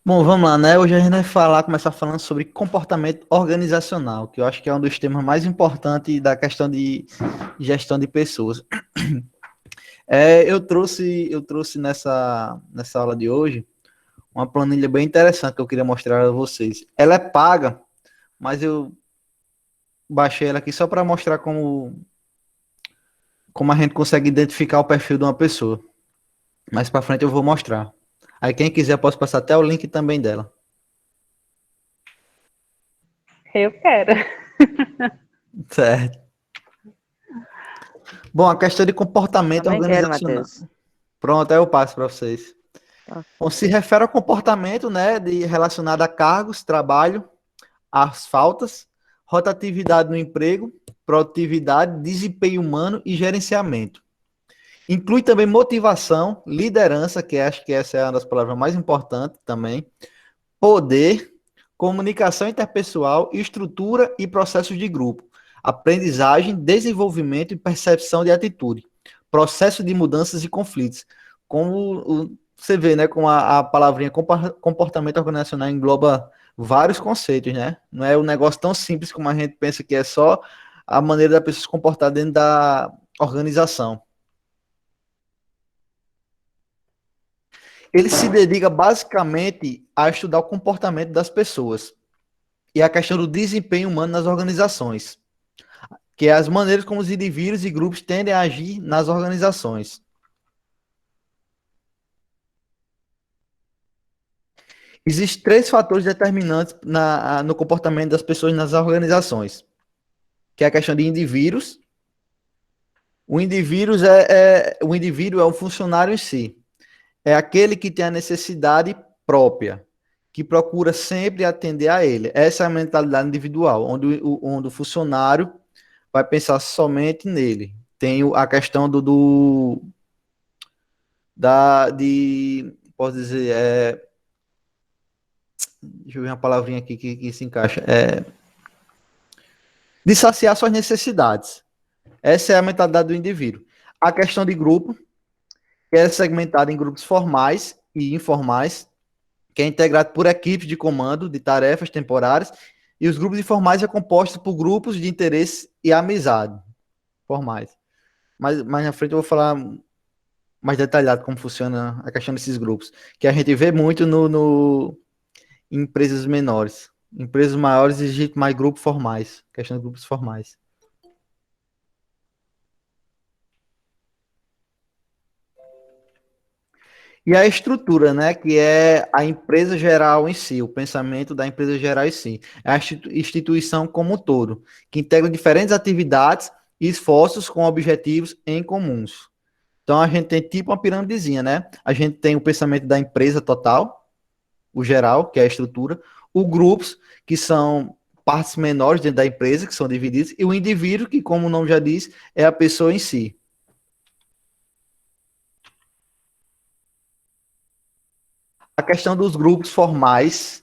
Bom, vamos lá, né? Hoje a gente vai começar falando sobre comportamento organizacional, que eu acho que é um dos temas mais importantes da questão de gestão de pessoas. Eu trouxe nessa aula de hoje uma planilha bem interessante que eu queria mostrar a vocês. Ela é paga, mas eu baixei ela aqui só para mostrar como a gente consegue identificar o perfil de uma pessoa. Mais para frente eu vou mostrar. Aí quem quiser, eu posso passar até o link também dela. Eu quero. Certo. Bom, a questão de comportamento Também quero, organizacional. Matheus. Pronto, aí eu passo para vocês. Tá. Bom, se refere ao comportamento, né, relacionado a cargos, trabalho, às faltas, rotatividade no emprego, produtividade, desempenho humano e gerenciamento. Inclui também motivação, liderança, que acho que essa é uma das palavras mais importantes também, poder, comunicação interpessoal, estrutura e processos de grupo, aprendizagem, desenvolvimento e percepção de atitude, processo de mudanças e conflitos. Como você vê, né, com a palavrinha comportamento organizacional engloba vários conceitos, né? Não é um negócio tão simples como a gente pensa que é só a maneira da pessoa se comportar dentro da organização. Ele se dedica basicamente a estudar o comportamento das pessoas e a questão do desempenho humano nas organizações, que é as maneiras como os indivíduos e grupos tendem a agir nas organizações. Existem três fatores determinantes no comportamento das pessoas nas organizações, que é a questão de indivíduos. O indivíduo é um funcionário em si, é aquele que tem a necessidade própria, que procura sempre atender a ele. Essa é a mentalidade individual, onde o funcionário vai pensar somente nele. Tem a questão posso dizer, deixa eu ver uma palavrinha aqui que se encaixa, de saciar suas necessidades. Essa é a mentalidade do indivíduo. A questão de grupo, que é segmentada em grupos formais e informais, que é integrado por equipes de comando de tarefas temporárias, e os grupos informais é composto por grupos de interesse e amizade, formais. Mas mais na frente eu vou falar mais detalhado como funciona a questão desses grupos, que a gente vê muito em empresas menores. Empresas maiores existe mais grupos formais, questão de grupos formais. E a estrutura, né, que é a empresa geral em si, o pensamento da empresa geral em si. É a instituição como um todo, que integra diferentes atividades e esforços com objetivos em comuns. Então a gente tem tipo uma piramidezinha, né? A gente tem o pensamento da empresa total, o geral, que é a estrutura, os grupos, que são partes menores dentro da empresa, que são divididos, e o indivíduo, que, como o nome já diz, é a pessoa em si. A questão dos grupos formais,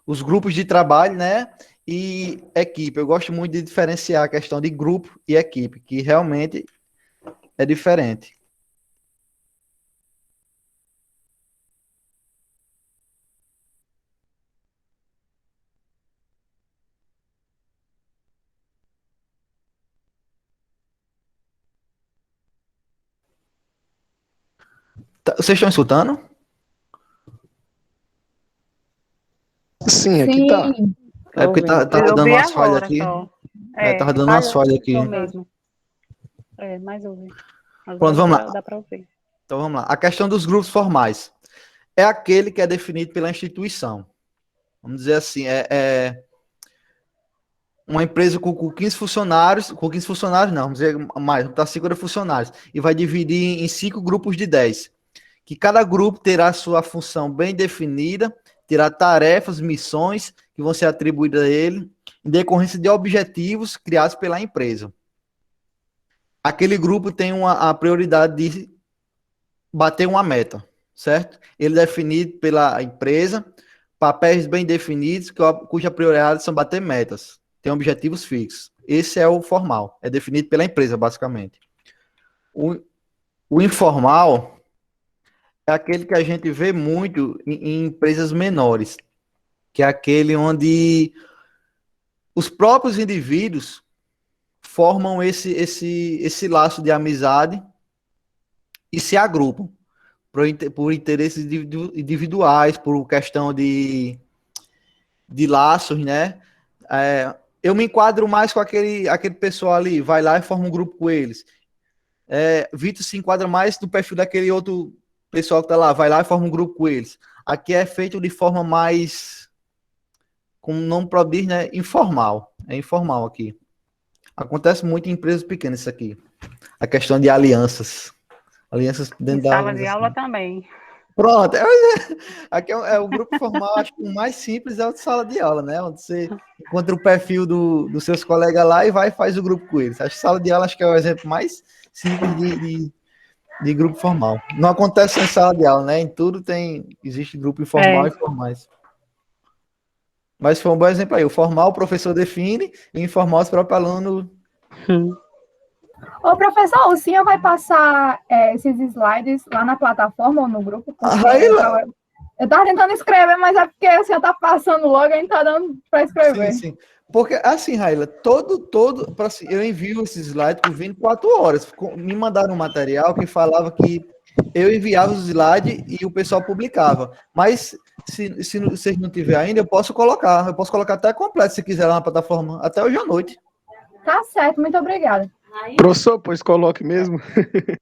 os grupos de trabalho, né? E equipe. Eu gosto muito de diferenciar a questão de grupo e equipe, que realmente é diferente. Vocês estão escutando? Sim, aqui tá. Sim, É tô porque ouvindo. tava Eu dando ouvi umas falhas agora aqui. só. É, Tava dando umas falha falhas só aqui. mesmo. É, mas ouvi. Pronto, Agora vamos lá. dá pra ouvir. Então vamos lá. A questão dos grupos formais é aquele que é definido pela instituição. Vamos dizer assim, é uma empresa com 15 funcionários, com 15 funcionários não, vamos dizer mais, tá 50 funcionários, e vai dividir em 5 grupos de 10, que cada grupo terá sua função bem definida, terá tarefas, missões que vão ser atribuídas a ele, em decorrência de objetivos criados pela empresa. Aquele grupo tem a prioridade de bater uma meta, certo? Ele é definido pela empresa, papéis bem definidos, cuja prioridade são bater metas, tem objetivos fixos. Esse é o formal, é definido pela empresa, basicamente. O, o informal é aquele que a gente vê muito em empresas menores, que é aquele onde os próprios indivíduos formam esse laço de amizade e se agrupam por interesses individuais, por questão de laços, né? Eu me enquadro mais com aquele pessoal ali, vai lá e forma um grupo com eles. Vitor se enquadra mais no perfil daquele outro pessoal que tá lá, vai lá e forma um grupo com eles. Aqui é feito de forma mais, como o nome próprio diz, né? Informal. É informal aqui. Acontece muito em empresas pequenas isso aqui. A questão de alianças. Alianças Em dentro da sala de aula organização. também. Pronto. Aqui é o grupo formal, acho que o mais simples é o de sala de aula, né? Onde você encontra o perfil dos seus colegas lá e vai e faz o grupo com eles. Acho que sala de aula acho que é o exemplo mais simples de grupo formal. Não acontece em sala de aula, né? Em tudo existe grupo informal É. e formais. Mas foi um bom exemplo aí. O formal o professor define e o informal os próprios alunos. Ô, professor, o senhor vai passar esses slides lá na plataforma ou no grupo? Porque Aí, eu tava tentando escrever, mas é porque o senhor tá passando logo e não tá dando para escrever. sim, sim. Porque, assim, Raila, assim, eu envio esses slides por 24 horas. Me mandaram um material que falava que eu enviava os slides e o pessoal publicava. Mas, se vocês não tiver ainda, eu posso colocar. Eu posso colocar até completo, se quiser, lá na plataforma, até hoje à noite. Tá certo, muito obrigada. Professor, pois coloque mesmo.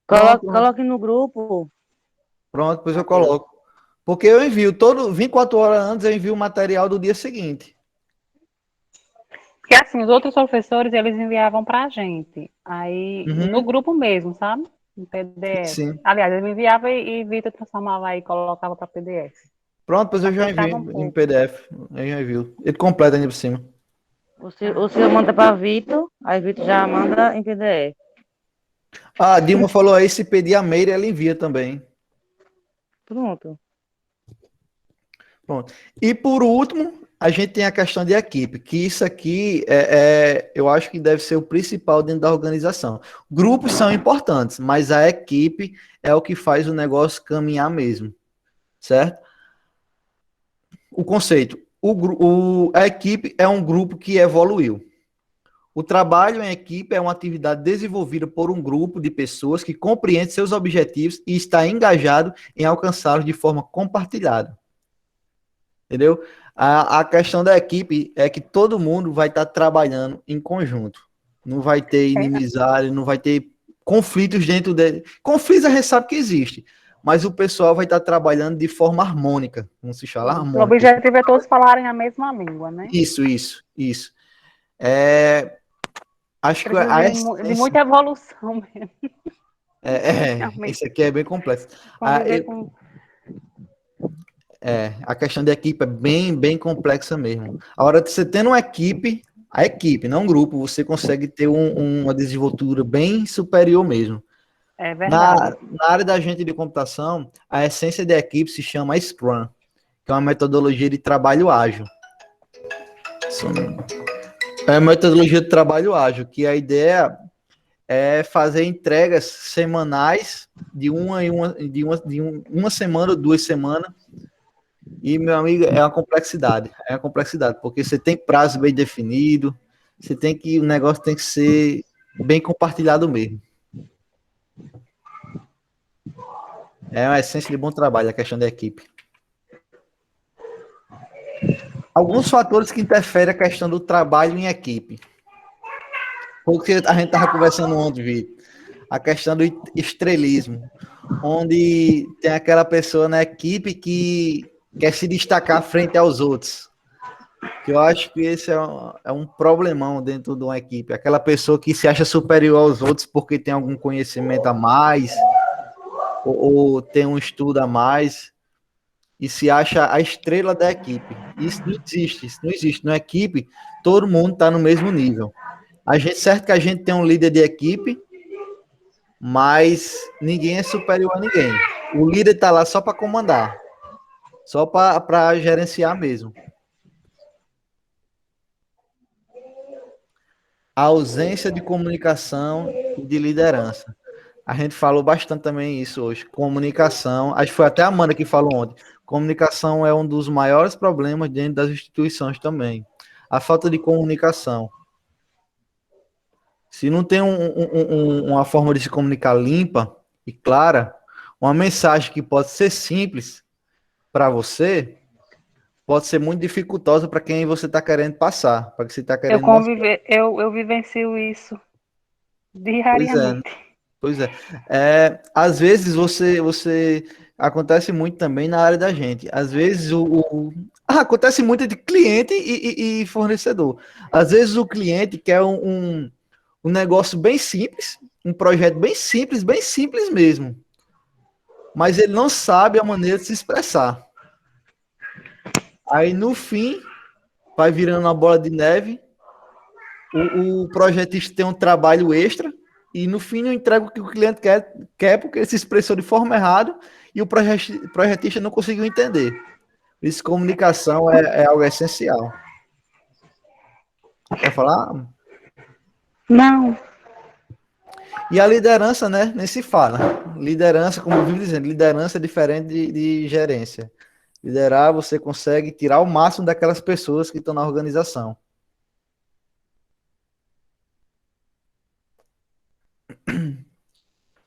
Coloque no grupo. Pronto, depois eu coloco. Porque eu envio 24 horas antes, eu envio o material do dia seguinte. Porque assim, os outros professores, eles enviavam pra gente. Aí, no Uhum. grupo mesmo, sabe? Em PDF. Sim. Aliás, ele me enviava e Vitor transformava aí e colocava para PDF. Pronto, depois eu já Facilitava um envio em pouco. PDF. Eu já envio. Ele completa ainda por cima. O senhor manda para Vitor, aí Vitor já manda em PDF. Ah, a Dilma falou aí, se pedir a Meire, ela envia também. Pronto. Pronto. E por último, a gente tem a questão de equipe, que isso aqui eu acho que deve ser o principal dentro da organização. Grupos são importantes, mas a equipe é o que faz o negócio caminhar mesmo, certo? O conceito, a equipe é um grupo que evoluiu. O trabalho em equipe é uma atividade desenvolvida por um grupo de pessoas que compreende seus objetivos e está engajado em alcançá-los de forma compartilhada. Entendeu? A questão da equipe é que todo mundo vai estar trabalhando em conjunto. Não vai ter inimizade, não vai ter conflitos dentro dele. Conflitos a gente sabe que existe, mas o pessoal vai estar trabalhando de forma harmônica, como se chama, O harmônica. objetivo é todos falarem a mesma língua, né? Isso. Acho que Precisa de muita evolução mesmo. Isso aqui é bem complexo. Conviver com... A questão da equipe é bem complexa mesmo. A hora de você tendo uma equipe, a equipe, não um grupo, você consegue ter uma desenvoltura bem superior mesmo. É verdade. Na área da gente de computação, a essência da equipe se chama Scrum, que é uma metodologia de trabalho ágil. É uma metodologia de trabalho ágil, que a ideia é fazer entregas semanais de uma semana ou 2 semanas. E, meu amigo, é uma complexidade. É uma complexidade, porque você tem prazo bem definido, o negócio tem que ser bem compartilhado mesmo. É uma essência de bom trabalho, a questão da equipe. Alguns fatores que interferem a questão do trabalho em equipe. Porque a gente estava conversando ontem, Vitor. A questão do estrelismo, onde tem aquela pessoa na equipe que quer se destacar frente aos outros. Que eu acho que esse é um problemão dentro de uma equipe. Aquela pessoa que se acha superior aos outros porque tem algum conhecimento a mais, ou tem um estudo a mais, e se acha a estrela da equipe. Isso não existe. Na equipe, todo mundo está no mesmo nível. Certo que a gente tem um líder de equipe, mas ninguém é superior a ninguém. O líder está lá só para comandar, só para gerenciar mesmo. A ausência de comunicação e de liderança. A gente falou bastante também isso hoje. Comunicação, acho que foi até a Amanda que falou ontem. Comunicação é um dos maiores problemas dentro das instituições também. A falta de comunicação. Se não tem uma forma de se comunicar limpa e clara, uma mensagem que pode ser simples para você, pode ser muito dificultosa para quem você está querendo passar, para que você está querendo mostrar. Eu vivencio isso Pois é, diariamente. pois é. Às vezes você acontece muito também na área da gente. Às vezes acontece muito de cliente e fornecedor. Às vezes o cliente quer um negócio bem simples, um projeto bem simples mesmo. Mas ele não sabe a maneira de se expressar. Aí no fim vai virando uma bola de neve. O projetista tem um trabalho extra e no fim não entrega o que o cliente quer porque ele se expressou de forma errada e o projetista não conseguiu entender. Por isso, comunicação é algo essencial. Quer falar? Não, E a liderança, né? Nem se fala. Liderança, como eu vivo dizendo, liderança é diferente de gerência. Liderar, você consegue tirar o máximo daquelas pessoas que estão na organização.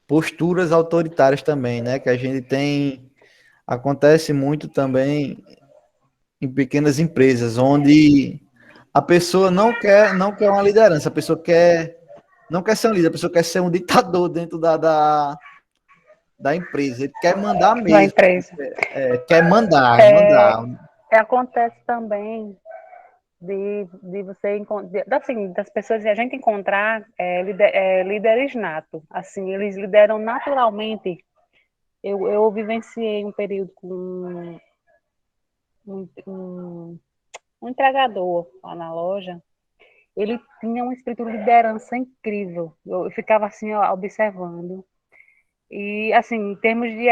Posturas autoritárias também, né? Que a gente tem, acontece muito também em pequenas empresas, onde a pessoa não quer uma liderança, a pessoa não quer ser um líder, a pessoa quer ser um ditador dentro da empresa. Ele quer mandar da mesmo, empresa. quer mandar, É, mandar. acontece também de você assim, das pessoas e a gente encontrar líderes nato, assim, eles lideram naturalmente. Eu vivenciei um período com um entregador lá na loja. Ele tinha um espírito de liderança incrível. Eu ficava assim ó, observando. E assim, em termos de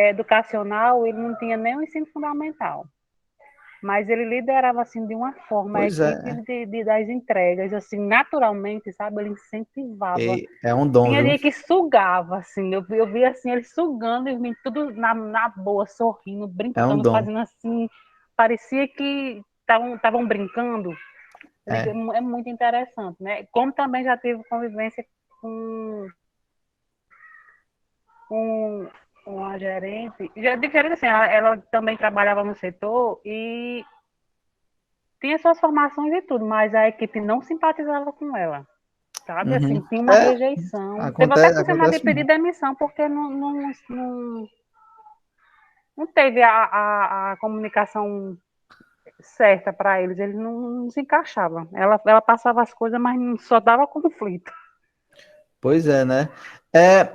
educacional, ele não tinha nem o ensino fundamental. Mas ele liderava assim de uma forma a Pois equipe é, das entregas, assim, naturalmente, sabe? Ele incentivava. é um dom, Tinha viu? dia que sugava, assim, eu via assim, ele sugando e vim tudo na boa, sorrindo, É um brincando, dom. fazendo assim, parecia que estavam brincando. É. É muito interessante, né? Como também já tive convivência com com uma gerente, já diferente assim, ela também trabalhava no setor e tinha suas formações e tudo, mas a equipe não simpatizava com ela, sabe? Uhum. Assim, tinha uma rejeição. Teve até funcionário de Acontece pedir muito. demissão, porque não teve a comunicação certa para eles não se encaixavam. Ela passava as coisas, mas só dava conflito. Pois é, né? É,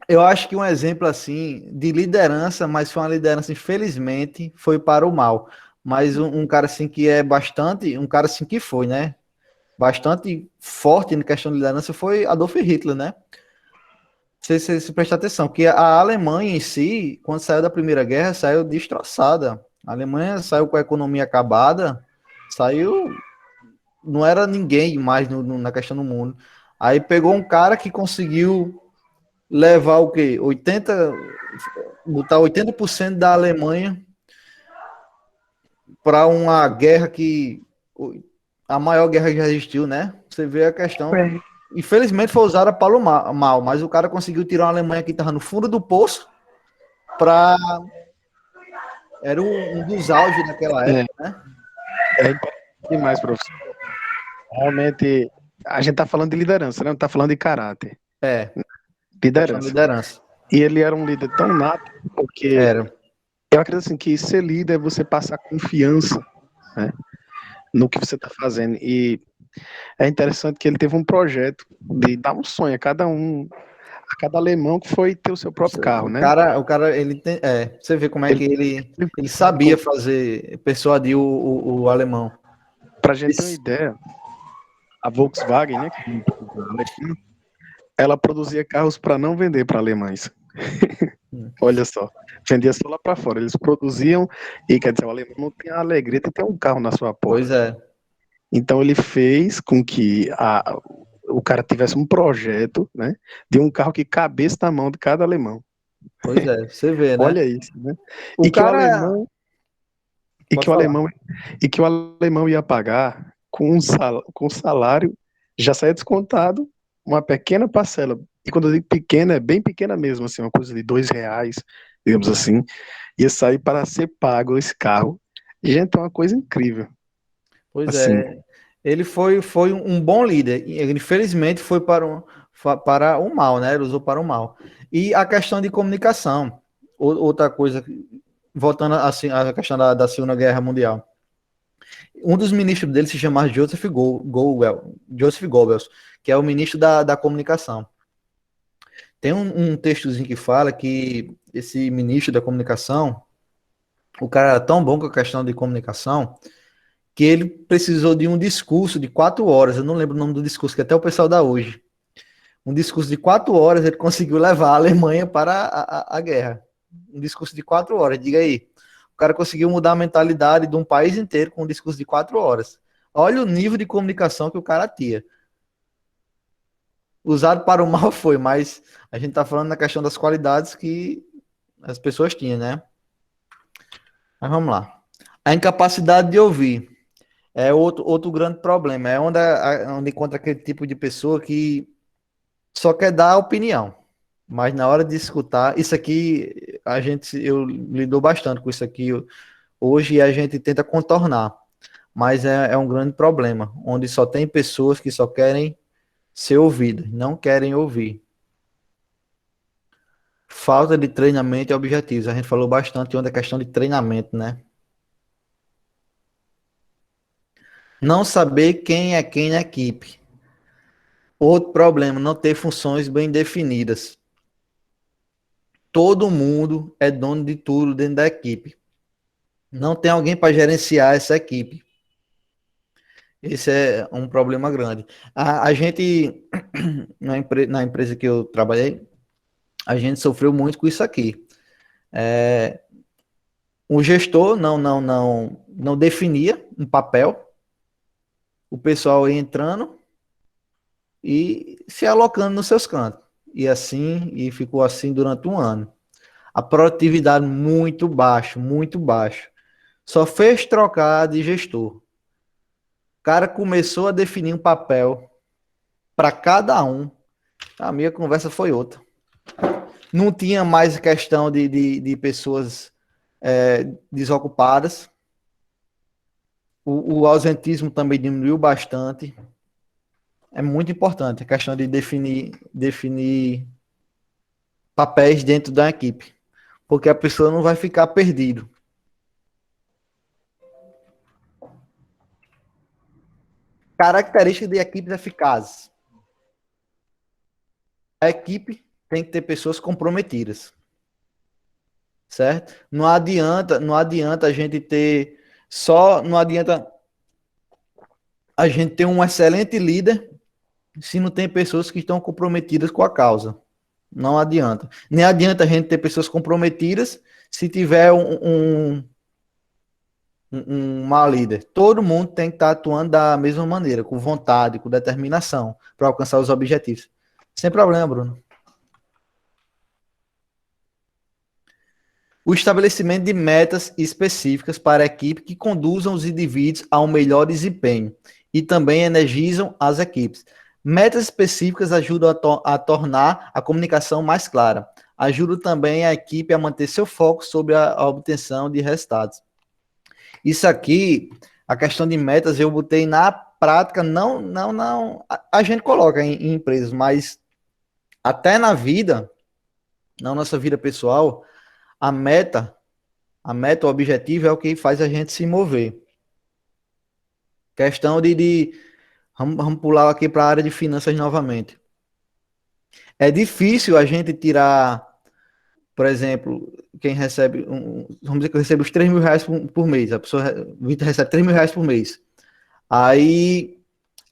eu acho que um exemplo assim de liderança, mas foi uma liderança, infelizmente, foi para o mal. Mas um cara assim que é bastante, um cara assim que foi, né? Bastante forte na questão de liderança foi Adolf Hitler, né? Se prestar atenção, que a Alemanha em si, quando saiu da Primeira Guerra, saiu destroçada. A Alemanha saiu com a economia acabada, saiu, não era ninguém mais na questão do mundo. Aí pegou um cara que conseguiu levar o quê? Botar 80% da Alemanha para uma guerra que a maior guerra que já existiu, né? Você vê a questão. Infelizmente foi usada para o mal, mas o cara conseguiu tirar uma Alemanha que estava no fundo do poço para era um dos auges daquela É, época, né? é importante demais, professor. Realmente, a gente tá falando de liderança, né? Não tá falando de caráter. É, questão de Liderança. liderança. E ele era um líder tão nato, porque Era. eu acredito assim, que ser líder é você passar confiança, né, no que você está fazendo. E é interessante que ele teve um projeto de dar um sonho a cada alemão que foi ter o seu próprio carro, né? O cara, você vê como é que ele sabia fazer, persuadir o alemão. Para a gente ter uma ideia, a Volkswagen, né, que é uma empresa alemã, ela produzia carros para não vender para alemães. Olha só, vendia só lá para fora. Eles produziam e, quer dizer, o alemão não tem a alegria de ter um carro na sua porta. Pois é. Então ele fez com que o cara tivesse um projeto, né, de um carro que cabesse na mão de cada alemão. Pois é, você vê, né? Olha isso, né? O E que o cara. alemão, e Pode que o falar. alemão, e que o alemão ia pagar com salário, já saía descontado uma pequena parcela. E quando eu digo pequena, é bem pequena mesmo, assim, uma coisa de R$ 2, digamos assim, ia sair para ser pago esse carro. Gente, é uma coisa incrível. Pois Assim, é. Ele foi um bom líder. E ele, infelizmente, foi para o mal, né? Ele usou para o mal. E a questão de comunicação. Outra coisa, voltando assim, à questão da Segunda Guerra Mundial. Um dos ministros dele se chamava Joseph Goebbels, que é o ministro da comunicação. Tem um textozinho que fala que esse ministro da comunicação, o cara era tão bom com a questão de comunicação, que ele precisou de um discurso de 4 horas. Eu não lembro o nome do discurso, que até o pessoal dá hoje. Um discurso de 4 horas, ele conseguiu levar a Alemanha para a guerra. Um discurso de 4 horas, diga aí. O cara conseguiu mudar a mentalidade de um país inteiro com um discurso de 4 horas. Olha o nível de comunicação que o cara tinha. Usado para o mal foi, mas a gente está falando na questão das qualidades que as pessoas tinham, né? Mas vamos lá. A incapacidade de ouvir é outro grande problema. É onde encontra aquele tipo de pessoa que só quer dar opinião. Mas na hora de escutar, isso aqui, eu lido bastante com isso aqui hoje e a gente tenta contornar. Mas é um grande problema, onde só tem pessoas que só querem ser ouvidas, não querem ouvir. Falta de treinamento e objetivos. A gente falou bastante onde é questão de treinamento, né? Não saber quem é quem na equipe. Outro problema, não ter funções bem definidas. Todo mundo é dono de tudo dentro da equipe. Não tem alguém para gerenciar essa equipe. Esse é um problema grande. A gente, na empresa que eu trabalhei, a gente sofreu muito com isso aqui. O gestor não definia um papel, o pessoal ia entrando e se alocando nos seus cantos. E ficou assim durante um ano. A produtividade muito baixo, muito baixo. Só fez trocar de gestor. O cara começou a definir um papel para cada um. A minha conversa foi outra. Não tinha mais questão de pessoas desocupadas. O ausentismo também diminuiu bastante. É muito importante a questão de definir papéis dentro da equipe, porque a pessoa não vai ficar perdido. Características de equipes eficazes. A equipe tem que ter pessoas comprometidas, certo? Não adianta a gente ter não adianta a gente ter um excelente líder se não tem pessoas que estão comprometidas com a causa. Não adianta. Nem adianta a gente ter pessoas comprometidas se tiver um mau líder. Todo mundo tem que estar atuando da mesma maneira, com vontade, com determinação, para alcançar os objetivos. Sem problema, Bruno. O estabelecimento de metas específicas para a equipe que conduzam os indivíduos a um melhor desempenho e também energizam as equipes. Metas específicas ajudam a tornar a comunicação mais clara. Ajudam também a equipe a manter seu foco sobre a obtenção de resultados. Isso aqui, a questão de metas, eu botei na prática, não. A gente coloca em empresas, mas até na vida, na nossa vida pessoal, a meta, o objetivo é o que faz a gente se mover. Questão vamos pular aqui para a área de finanças novamente. É difícil a gente tirar, por exemplo, quem recebe, vamos dizer que eu recebo os R$ 3.000 por mês, a pessoa recebe R$ 3.000 por mês. Aí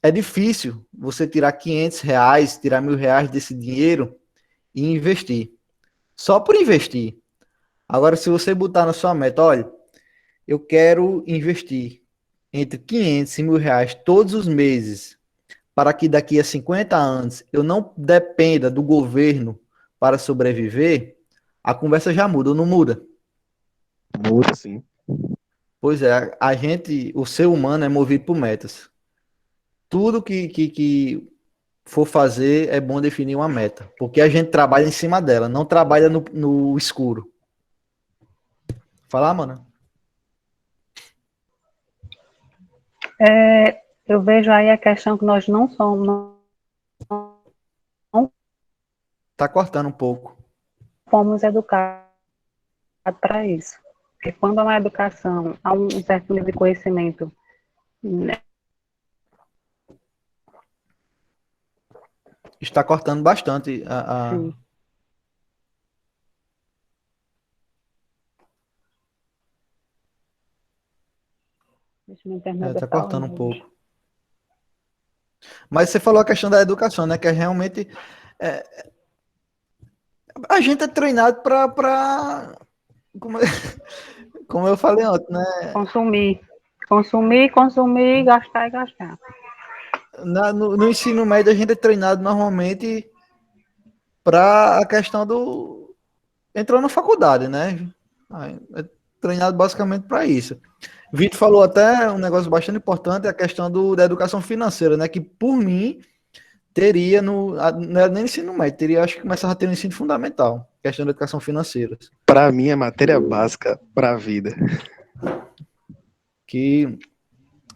é difícil você tirar R$ 500, tirar R$ 1.000 desse dinheiro e investir. Só por investir. Agora, se você botar na sua meta, olha, eu quero investir entre R$ 500 e R$ 1.000 todos os meses para que daqui a 50 anos eu não dependa do governo para sobreviver, a conversa já muda ou não muda? Muda, sim. Pois é, a gente, o ser humano é movido por metas. Tudo que for fazer é bom definir uma meta, porque a gente trabalha em cima dela, não trabalha no escuro. Falar, mano? Eu vejo aí a questão que nós não somos, não Tá cortando um pouco. fomos educados para isso. Porque quando há uma educação, há um certo nível de conhecimento, né? Está cortando bastante Sim. Deixa eu internet tá tá cortando um horrível. pouco. Mas você falou a questão da educação, né? Que é realmente é, a gente é treinado para como, como eu falei ontem, né? Consumir, gastar e gastar. No ensino médio a gente é treinado normalmente para a questão do entrou na faculdade, né? É treinado basicamente para isso. Vitor falou até um negócio bastante importante, a questão da educação financeira, né? Que por mim teria não era nem ensino médio, teria, acho que começava a ter no ensino fundamental, questão da educação financeira. Para mim, é matéria básica para a vida. Que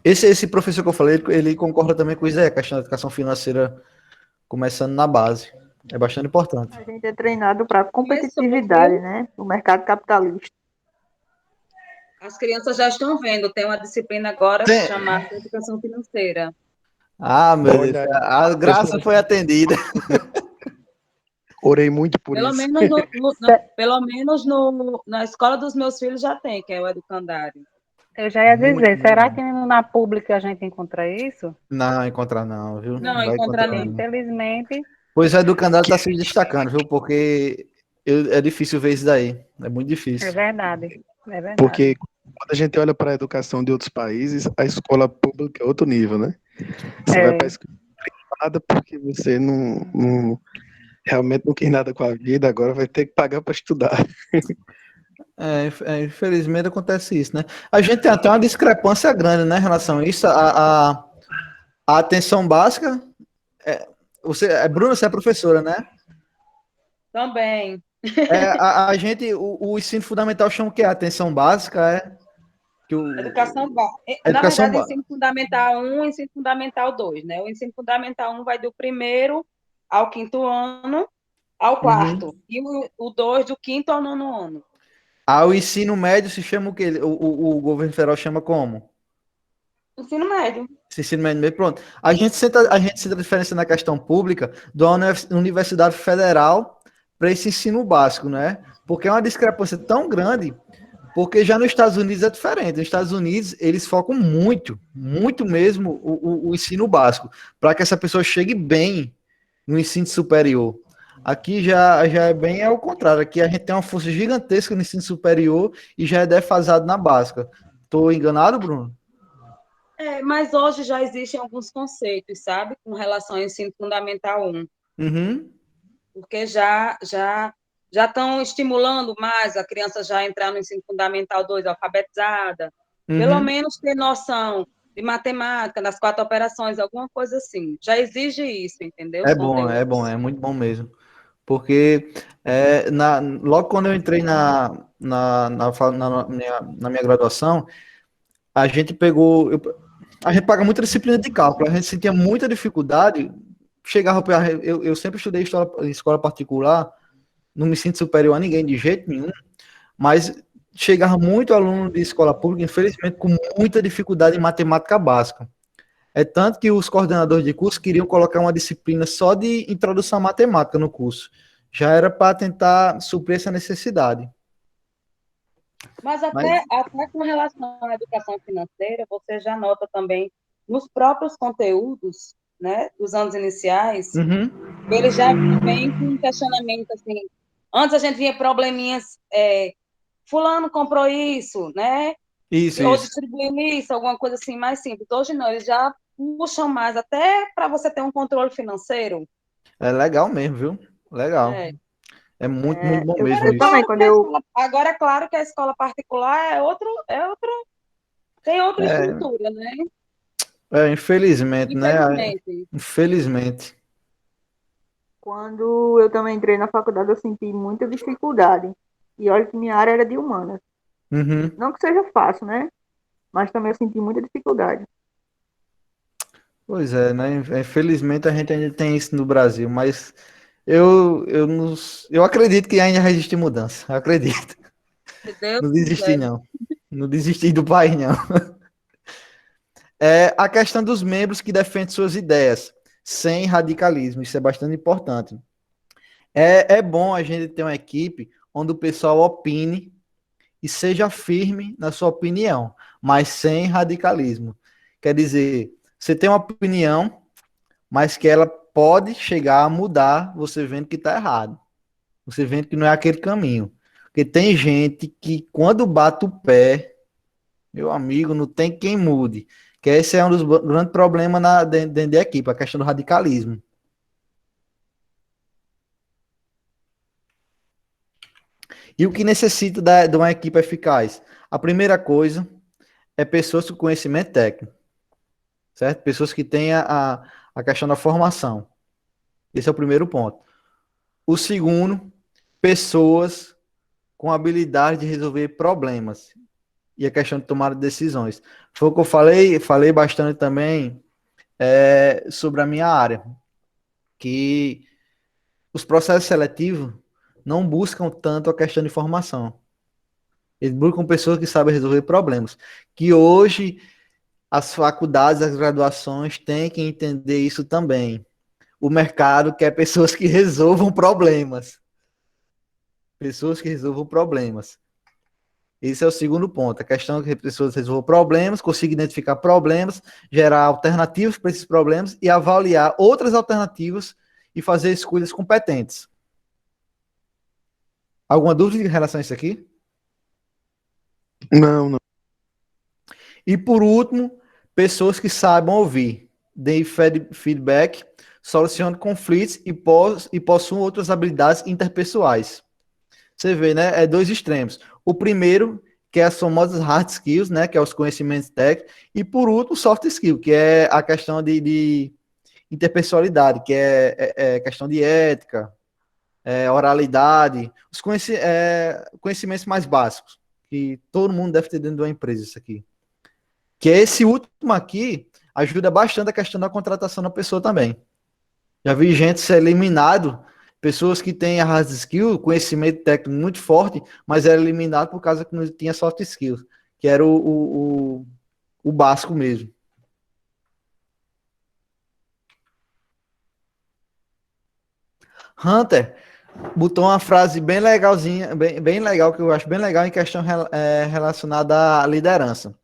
esse professor que eu falei, ele concorda também com isso aí, a questão da educação financeira começando na base. É bastante importante. A gente é treinado para Isso, competitividade, viu? né? O mercado capitalista. As crianças já estão vendo, tem uma disciplina agora Tem- chamada Educação Financeira. Ah, meu Deus, Olha, a graça foi atendida. orei muito por Pelo isso. menos, pelo menos na escola dos meus filhos já tem, que é o educandário. Eu já ia Muito, dizer, muito será bom. que na pública a gente encontra isso? Não, encontrar não, viu? Não, Vai encontrar encontrar não. não. Infelizmente, Pois a Educandado está se destacando, viu? Porque é difícil ver isso daí. É muito é difícil. verdade. É verdade. Porque quando a gente olha para a educação de outros países, a escola pública é outro nível, né? Você vai para a escola privada porque você realmente não quis nada com a vida, agora vai ter que pagar para estudar. Infelizmente acontece isso, né? A gente tem até uma discrepância grande, né, em relação a isso. A atenção básica. Bruna, você é professora, né? Também. A gente, o ensino fundamental chama o quê? A atenção básica que Educação básica. a Na educação verdade, básica. ensino fundamental 1 e ensino fundamental 2, né? O ensino fundamental 1 vai do primeiro ao quinto ano ao quarto. E o 2 do quinto ao nono ano. O ensino médio se chama o quê? O governo federal chama como? Ensino médio. Esse ensino médio, pronto. A gente sente a diferença na questão pública da Universidade Federal para esse ensino básico, né? Porque é uma discrepância tão grande, porque já nos Estados Unidos é diferente. Nos Estados Unidos, eles focam muito, muito mesmo o ensino básico, para que essa pessoa chegue bem no ensino superior. Aqui já é bem ao contrário. Aqui a gente tem uma força gigantesca no ensino superior e já é defasado na básica. Estou enganado, Bruno? Mas hoje já existem alguns conceitos, sabe? Com relação ao ensino fundamental 1. Uhum. Porque já estão estimulando mais a criança já entrar no ensino fundamental 2 alfabetizada. Pelo menos ter noção de matemática, das 4 operações, alguma coisa assim. Já exige isso, entendeu? Os conteúdos. É muito bom mesmo. Porque logo quando eu entrei na minha graduação, a gente pegou. A gente paga muita disciplina de cálculo, a gente sentia muita dificuldade. Chegava eu sempre estudei escola particular, não me sinto superior a ninguém de jeito nenhum, mas chegava muito aluno de escola pública, infelizmente, com muita dificuldade em matemática básica. É tanto que os coordenadores de curso queriam colocar uma disciplina só de introdução à matemática no curso. Já era para tentar suprir essa necessidade. Mas até com relação à educação financeira, você já nota também nos próprios conteúdos, né, dos anos iniciais, ele já vem com um questionamento assim. Antes a gente vinha probleminhas, fulano comprou isso, né? Isso. Ou distribuiu isso, alguma coisa assim mais simples. Hoje não, eles já puxam mais, até para você ter um controle financeiro. É legal mesmo, viu? Legal. É. É muito, muito bom Eu, mesmo eu isso. também, Claro quando que a eu. agora, é claro que a escola particular tem outra É, estrutura, né? infelizmente, né? Infelizmente. Infelizmente. Quando eu também entrei na faculdade, eu senti muita dificuldade. E olha que minha área era de humanas. Uhum. Não que seja fácil, né? Mas também eu senti muita dificuldade. Pois é, né? Infelizmente a gente ainda tem isso no Brasil, mas eu acredito que ainda existe mudança. Eu acredito. Se Deus Não desisti, quiser. não. Não desisti do país, não. É a questão dos membros que defendem suas ideias, sem radicalismo. Isso é bastante importante. É bom a gente ter uma equipe onde o pessoal opine e seja firme na sua opinião, mas sem radicalismo. Quer dizer, você tem uma opinião, mas que ela pode chegar a mudar, você vendo que está errado. Você vendo que não é aquele caminho. Porque tem gente que, quando bate o pé, meu amigo, não tem quem mude. Que esse é um dos grandes problemas dentro da equipe, a questão do radicalismo. E o que necessita de uma equipe eficaz? A primeira coisa é pessoas com conhecimento técnico, certo? Pessoas que têm a questão da formação. Esse é o primeiro ponto. O segundo, pessoas com habilidade de resolver problemas e a questão de tomar decisões. Foi o que eu falei bastante também sobre a minha área, que os processos seletivos não buscam tanto a questão de formação. Eles buscam pessoas que sabem resolver problemas. Que hoje as faculdades, as graduações têm que entender isso também. O mercado quer pessoas que resolvam problemas. Pessoas que resolvam problemas. Esse é o segundo ponto. A questão é que as pessoas resolvam problemas, consigam identificar problemas, gerar alternativas para esses problemas e avaliar outras alternativas e fazer escolhas competentes. Alguma dúvida em relação a isso aqui? Não, não. E por último, pessoas que saibam ouvir, deem feedback, solucionem conflitos e possuam outras habilidades interpessoais. Você vê, né? É dois extremos. O primeiro, que é as famosas hard skills, né? Que é os conhecimentos técnicos. E por último, soft skill, que é a questão de interpessoalidade, que é questão de ética, oralidade, os conhecimentos mais básicos, que todo mundo deve ter dentro de uma empresa, isso aqui. Que esse último aqui ajuda bastante a questão da contratação da pessoa também. Já vi gente ser eliminado, pessoas que têm a hard skill, conhecimento técnico muito forte, mas era eliminado por causa que não tinha soft skills, que era o básico mesmo. Hunter botou uma frase bem legalzinha, bem legal, que eu acho bem legal em questão relacionada à liderança.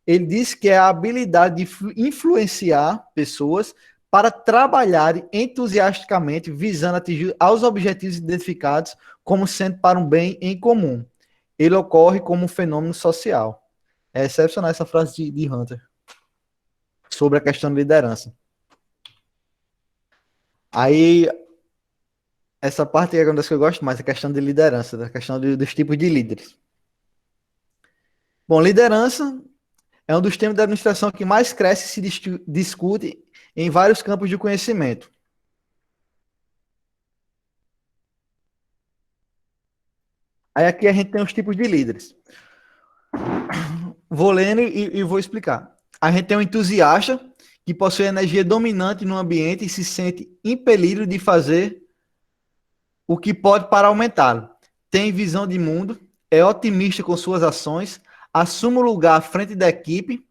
Ele disse que é a habilidade de influenciar pessoas para trabalharem entusiasticamente visando atingir aos objetivos identificados como sendo para um bem em comum. Ele ocorre como um fenômeno social. É excepcional essa frase de Hunter sobre a questão de liderança. Aí, essa parte é uma das que eu gosto mais, a questão de liderança, da questão dos tipos de líderes. Bom, liderança é um dos temas da administração que mais cresce e se discute em vários campos de conhecimento. Aí aqui a gente tem os tipos de líderes. Vou lendo e vou explicar. A gente tem um entusiasta que possui energia dominante no ambiente e se sente impelido de fazer o que pode para aumentá-lo. Tem visão de mundo, é otimista com suas ações, assume o lugar à frente da equipe,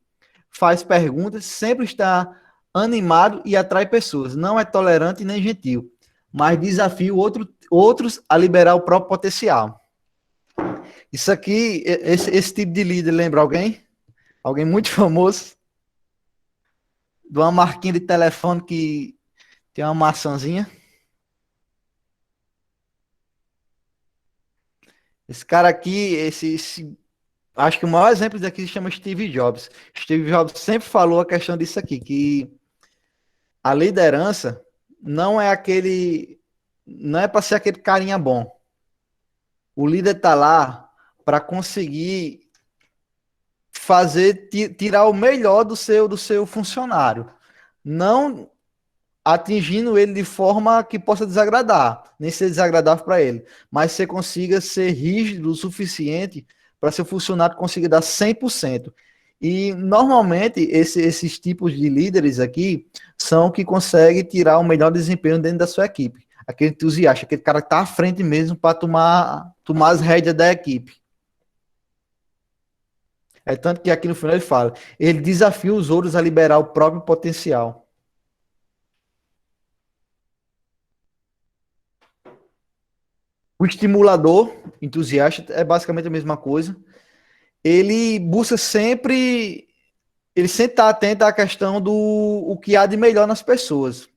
faz perguntas, sempre está animado e atrai pessoas. Não é tolerante nem gentil, mas desafia outros a liberar o próprio potencial. Isso aqui, esse tipo de líder lembra alguém? Alguém muito famoso? De uma marquinha de telefone que tem uma maçãzinha? Esse cara aqui, esse Acho que o maior exemplo daqui se chama Steve Jobs. Steve Jobs sempre falou a questão disso aqui, que a liderança não é aquele, não é para ser aquele carinha bom. O líder está lá para conseguir fazer, tirar o melhor do seu funcionário, não atingindo ele de forma que possa desagradar, nem ser desagradável para ele, mas você consiga ser rígido o suficiente para seu funcionário consiga dar 100%. E normalmente esses tipos de líderes aqui são que conseguem tirar o melhor desempenho dentro da sua equipe. Aquele entusiasta, aquele cara que está à frente mesmo para tomar as rédeas da equipe. É tanto que aqui no final ele fala, ele desafia os outros a liberar o próprio potencial. O estimulador, entusiasta, é basicamente a mesma coisa. Ele busca sempre, ele sempre está atento à questão do o que há de melhor nas pessoas.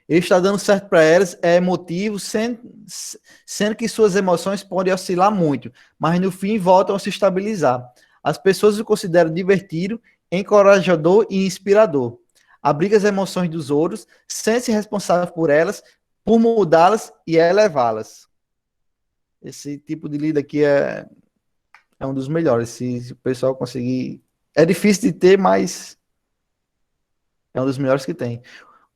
Ele está dando certo para elas, é emotivo, sendo que suas emoções podem oscilar muito, mas no fim voltam a se estabilizar. As pessoas o consideram divertido, encorajador e inspirador. Abriga as emoções dos outros, sente-se responsável por elas, por mudá-las e elevá-las. Esse tipo de líder aqui é um dos melhores. Se o pessoal conseguir... É difícil de ter, mas é um dos melhores que tem.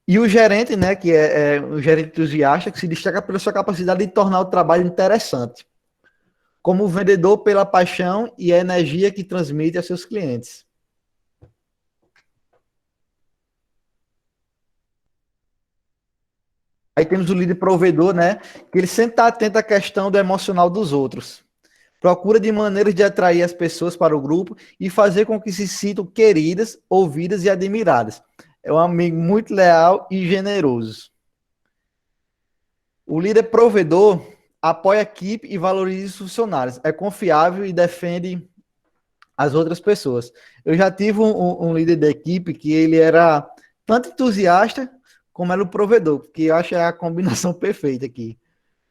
E o gerente, né, que é o gerente entusiasta, que se destaca pela sua capacidade de tornar o trabalho interessante. Como vendedor pela paixão e a energia que transmite a seus clientes. Aí temos o líder provedor, né, que ele sempre está atento à questão do emocional dos outros. Procura de maneiras de atrair as pessoas para o grupo e fazer com que se sintam queridas, ouvidas e admiradas. É um amigo muito leal e generoso. O líder provedor apoia a equipe e valoriza os funcionários. É confiável e defende as outras pessoas. Eu já tive um líder da equipe que ele era tanto entusiasta como era o provedor, que eu acho que é a combinação perfeita aqui.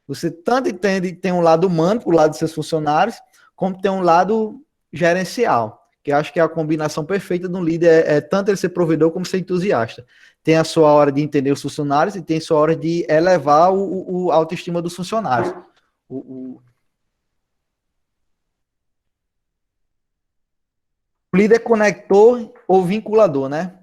Você tanto entende, tem um lado humano, para o lado dos seus funcionários, como tem um lado gerencial, que eu acho que é a combinação perfeita de um líder, é tanto ele ser provedor como ser entusiasta. Tem a sua hora de entender os funcionários e tem a sua hora de elevar a autoestima dos funcionários. O líder conector ou vinculador, né?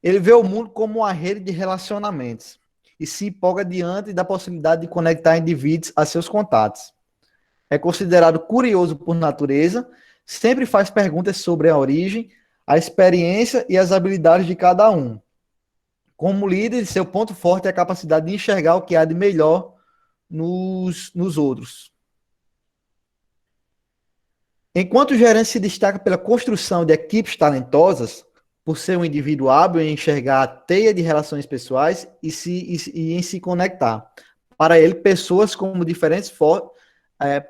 Ele vê o mundo como uma rede de relacionamentos e se empolga diante da possibilidade de conectar indivíduos a seus contatos. É considerado curioso por natureza, sempre faz perguntas sobre a origem, a experiência e as habilidades de cada um. Como líder, seu ponto forte é a capacidade de enxergar o que há de melhor nos outros. Enquanto o gerente se destaca pela construção de equipes talentosas, por ser um indivíduo hábil em enxergar a teia de relações pessoais e em se conectar. Para ele, pessoas como diferentes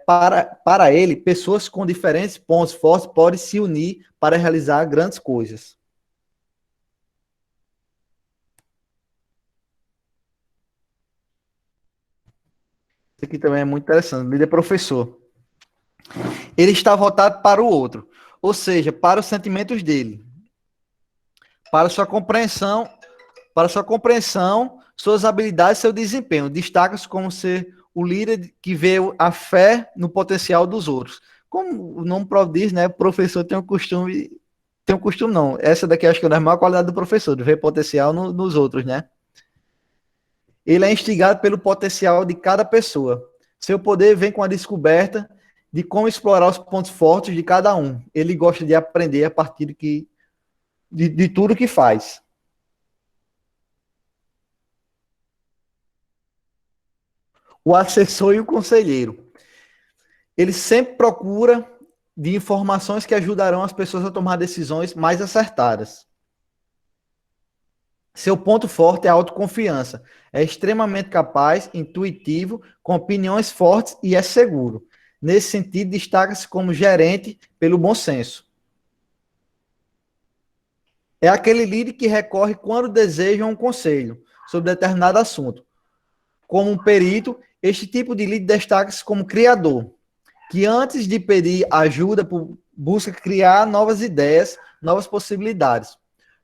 para ele, pessoas com diferentes pontos fortes podem se unir para realizar grandes coisas. Isso aqui também é muito interessante. Líder professor. Ele está voltado para o outro, ou seja, para os sentimentos dele. Para sua compreensão, suas habilidades e seu desempenho. Destaca-se como ser o líder que vê a fé no potencial dos outros. Como o nome próprio diz, né? O professor tem um costume não. Essa daqui acho que é a maior qualidade do professor, de ver potencial nos outros, né? Ele é instigado pelo potencial de cada pessoa. Seu poder vem com a descoberta de como explorar os pontos fortes de cada um. Ele gosta de aprender a partir de tudo que faz. O assessor e o conselheiro. Ele sempre procura de informações que ajudarão as pessoas a tomar decisões mais acertadas. Seu ponto forte é a autoconfiança. É extremamente capaz, intuitivo, com opiniões fortes e é seguro. Nesse sentido, destaca-se como gerente pelo bom senso. É aquele líder que recorre quando deseja um conselho sobre determinado assunto. Como um perito, este tipo de líder destaca-se como criador. que antes de pedir ajuda, busca criar novas ideias, novas possibilidades.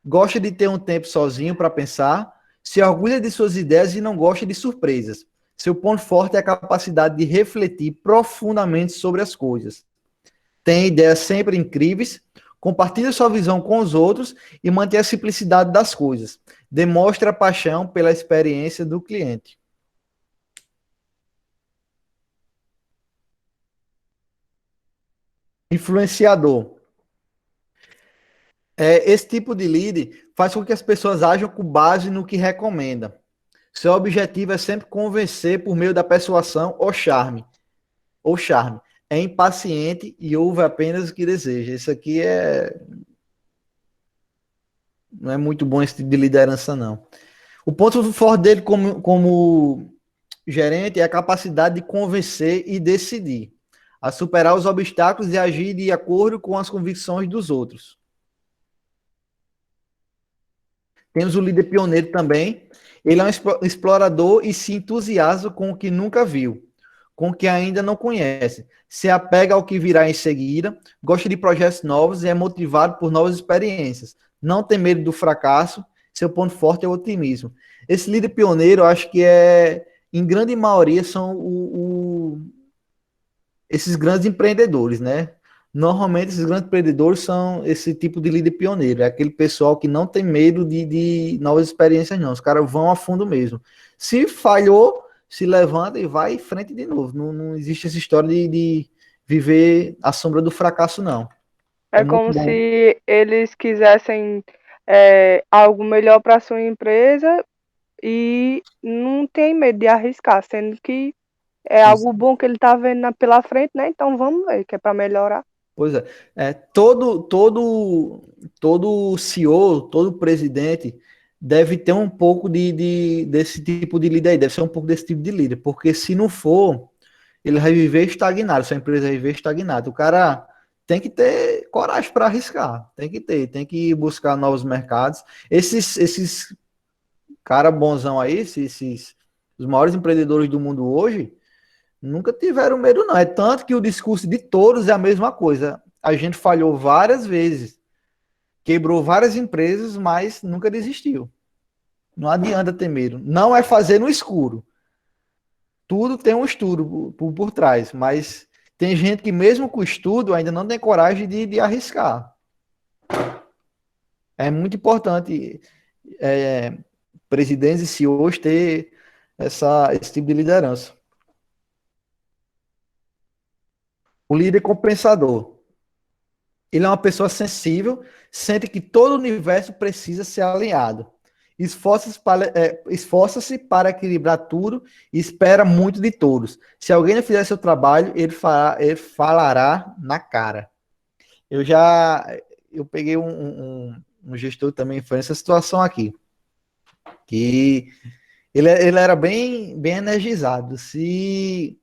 Gosta de ter um tempo sozinho para pensar, se orgulha de suas ideias e não gosta de surpresas. Seu ponto forte é a capacidade de refletir profundamente sobre as coisas. Tem ideias sempre incríveis, compartilha sua visão com os outros e mantém a simplicidade das coisas. Demonstra paixão pela experiência do cliente. Influenciador. Esse tipo de líder faz com que as pessoas ajam com base no que recomenda. Seu objetivo é sempre convencer por meio da persuasão ou charme. É impaciente e ouve apenas o que deseja. Isso aqui não é muito bom esse tipo de liderança, não. O ponto forte dele como gerente é a capacidade de convencer e decidir, a superar os obstáculos e agir de acordo com as convicções dos outros. Temos o líder pioneiro também. Ele é um explorador e se entusiasma com o que nunca viu, com o que ainda não conhece. Se apega ao que virá em seguida, gosta de projetos novos e é motivado por novas experiências. Não tem medo do fracasso, seu ponto forte é o otimismo. Esse líder pioneiro, eu acho que em grande maioria, são esses grandes empreendedores, né? Normalmente, esses grandes empreendedores são esse tipo de líder pioneiro. É aquele pessoal que não tem medo de novas experiências, não. Os caras vão a fundo mesmo. Se falhou, se levanta e vai em frente de novo. Não existe essa história de viver à sombra do fracasso, não. É como se eles quisessem algo melhor para sua empresa e não tem medo de arriscar, sendo que é algo bom que ele está vendo pela frente, né? Então vamos ver, que é para melhorar. Pois é. Todo CEO, todo presidente deve ter um pouco desse tipo de líder aí, deve ser um pouco desse tipo de líder, porque se não for, ele vai viver estagnado, sua empresa vai viver estagnada. O cara tem que ter coragem para arriscar, tem que buscar novos mercados. Esses cara bonzão aí, os maiores empreendedores do mundo hoje, nunca tiveram medo, não. É tanto que o discurso de todos é a mesma coisa. A gente falhou várias vezes, quebrou várias empresas, mas nunca desistiu. Não adianta ter medo. Não é fazer no escuro. Tudo tem um estudo por trás, mas tem gente que mesmo com o estudo ainda não tem coragem de arriscar. É muito importante presidentes e CEOs ter esse tipo de liderança. O líder compensador. Ele é uma pessoa sensível, sente que todo o universo precisa ser alinhado. Esforça-se para equilibrar tudo e espera muito de todos. Se alguém não fizer seu trabalho, ele falará na cara. Eu peguei um gestor também, foi nessa situação aqui, que ele era bem energizado. Se